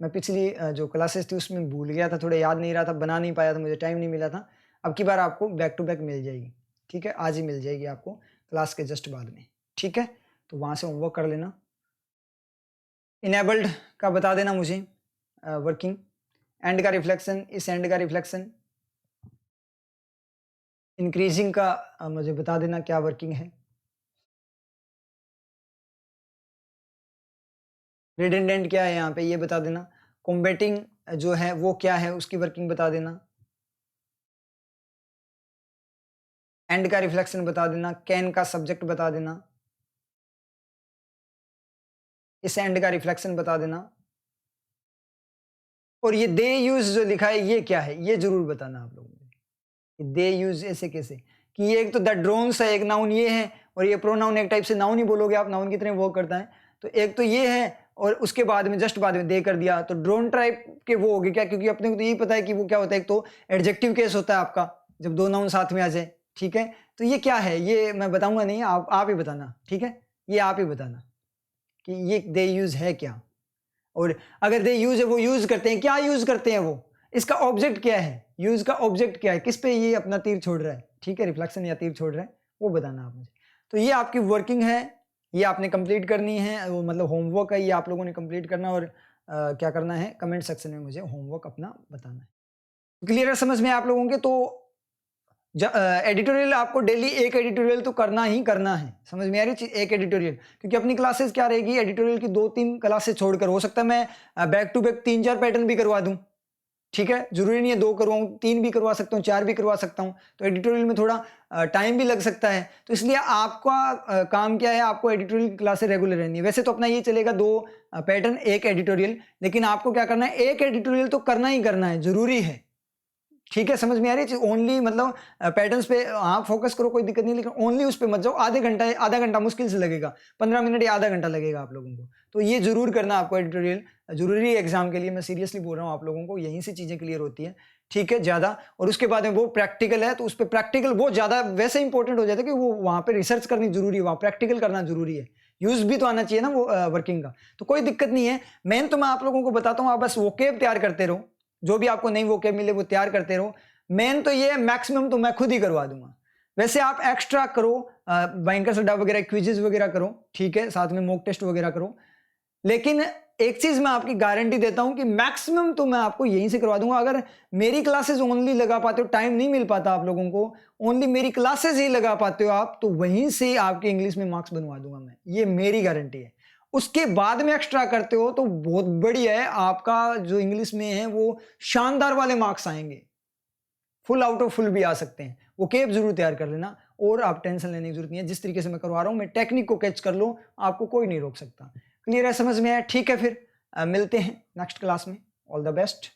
मैं पिछली जो क्लासेस थी उसमें भूल गया था, थोड़ा याद नहीं रहा था, बना नहीं पाया था, मुझे टाइम नहीं मिला था। अब की बार आपको बैक टू बैक मिल जाएगी, ठीक है, आज ही मिल जाएगी आपको क्लास के जस्ट बाद में, ठीक है। तो वहाँ से होमवर्क कर लेना। इनेबल्ड का बता देना मुझे वर्किंग, एंड का रिफ्लेक्शन, इस एंड का रिफ्लेक्शन, इंक्रीजिंग का मुझे बता देना क्या वर्किंग है। रिडंडेंट क्या है यहाँ पे ये बता देना। कॉम्बेटिंग जो है वो क्या है, उसकी वर्किंग बता देना। एंड का रिफ्लेक्शन बता देना। कैन का सब्जेक्ट बता देना। इस एंड का रिफ्लेक्शन बता देना। और ये दे यूज जो लिखा है ये क्या है, ये जरूर बताना आप लोगों को। दे यूज ऐसे कैसे, कि ये एक तो द ड्रोन्स है, एक नाउन ये है, और ये प्रोनाउन एक टाइप से नाउन ही बोलोगे आप, नाउन की तरह वर्क करता है। तो एक तो ये है, और उसके बाद में जस्ट बाद में दे कर दिया, तो ड्रोन टाइप के वो हो गए क्या, क्योंकि अपने को तो यही पता है कि वो क्या होता है, एक तो एडजेक्टिव केस होता है आपका जब दो नाउन साथ में आ जाए, ठीक है। तो ये क्या है, ये मैं बताऊंगा नहीं, आप ही बताना, ठीक है, ये आप ही बताना कि ये दे यूज है क्या। और अगर दे यूज है, वो यूज करते हैं, क्या यूज करते हैं वो, इसका ऑब्जेक्ट क्या है, यूज का ऑब्जेक्ट क्या है, किस पे ये अपना तीर छोड़ रहा है, ठीक है, रिफ्लेक्शन या तीर छोड़ रहा है, वो बताना आप मुझे। तो ये आपकी वर्किंग है, ये आपने कंप्लीट करनी है, वो मतलब होमवर्क है, ये आप लोगों ने कंप्लीट करना। और क्या करना है, कमेंट सेक्शन में मुझे होमवर्क अपना बताना है। क्लियर है समझ में आप लोगों के। तो एडिटोरियल आपको डेली एक एडिटोरियल तो करना ही करना है, समझ में आ रही चीज, एक एडिटोरियल, क्योंकि अपनी क्लासेस क्या रहेगी, एडिटोरियल की 2-3 क्लासेस छोड़कर, हो सकता है मैं बैक टू बैक 3-4 पैटर्न भी करवा दूं, ठीक है, जरूरी नहीं है 2 करवाऊं, 3 भी करवा सकता हूं, 4 भी करवा सकता हूं। तो एडिटोरियल में थोड़ा टाइम भी लग सकता है, तो इसलिए आपका काम क्या है, आपको एडिटोरियल की क्लासेस रेगुलर रहनी है। वैसे तो अपना ये चलेगा 2 पैटर्न 1 एडिटोरियल, लेकिन आपको क्या करना है, एक एडिटोरियल तो करना ही करना है, जरूरी है, ठीक है, समझ में आ रही है। ओनली मतलब पैटर्न्स पे आप फोकस करो, कोई दिक्कत नहीं, लेकिन ओनली उस पे मत जाओ। आधा घंटा मुश्किल से लगेगा, 15 मिनट या आधा घंटा लगेगा आप लोगों को। तो ये जरूर करना आपको एडिटोरियल जरूरी है एग्जाम के लिए, मैं सीरियसली बोल रहा हूँ आप लोगों को, यहीं से चीजें क्लियर होती है, ठीक है, ज्यादा। और उसके बाद में वो प्रैक्टिकल है, तो उस पर प्रैक्टिकल बहुत ज्यादा वैसे इंपॉर्टेंट हो जाता है कि वो वहां पे रिसर्च करनी जरूरी है, वहां प्रैक्टिकल करना जरूरी है, यूज भी तो आना चाहिए ना वो वर्किंग का। तो कोई दिक्कत नहीं है, मेन तो मैं आप लोगों को बताता हूँ, आप बस वोकेब तैयार करते रहो, जो भी आपको नई वोकेब मिले वो तैयार करते रहो। मेन तो ये है, मैक्सिमम तो मैं खुद ही करवा दूंगा, वैसे आप एक्स्ट्रा करो, बैंकर्स अड्डा वगैरह क्विजेज वगैरह करो, ठीक है, साथ में मॉक टेस्ट वगैरह करो। लेकिन एक चीज मैं आपकी गारंटी देता हूं कि मैक्सिमम तो मैं आपको यहीं से करवा दूंगा। अगर मेरी क्लासेस ओनली लगा पाते हो, टाइम नहीं मिल पाता आप लोगों को, ओनली मेरी क्लासेस ही लगा पाते हो आप, तो वहीं से आपके इंग्लिश में मार्क्स बनवा दूंगा मैं, ये मेरी गारंटी है। उसके बाद में एक्स्ट्रा करते हो तो बहुत बढ़िया है, आपका जो इंग्लिश में है वो शानदार वाले मार्क्स आएंगे, फुल आउट ऑफ फुल भी आ सकते हैं। वो केप जरूर तैयार कर लेना, और आप टेंशन लेने की जरूरत नहीं है, जिस तरीके से मैं करवा रहा हूं, मैं टेक्निक को कैच कर लो, आपको कोई नहीं रोक सकता। क्लियर है, समझ में आया? ठीक है, फिर मिलते हैं नेक्स्ट क्लास में। All the best.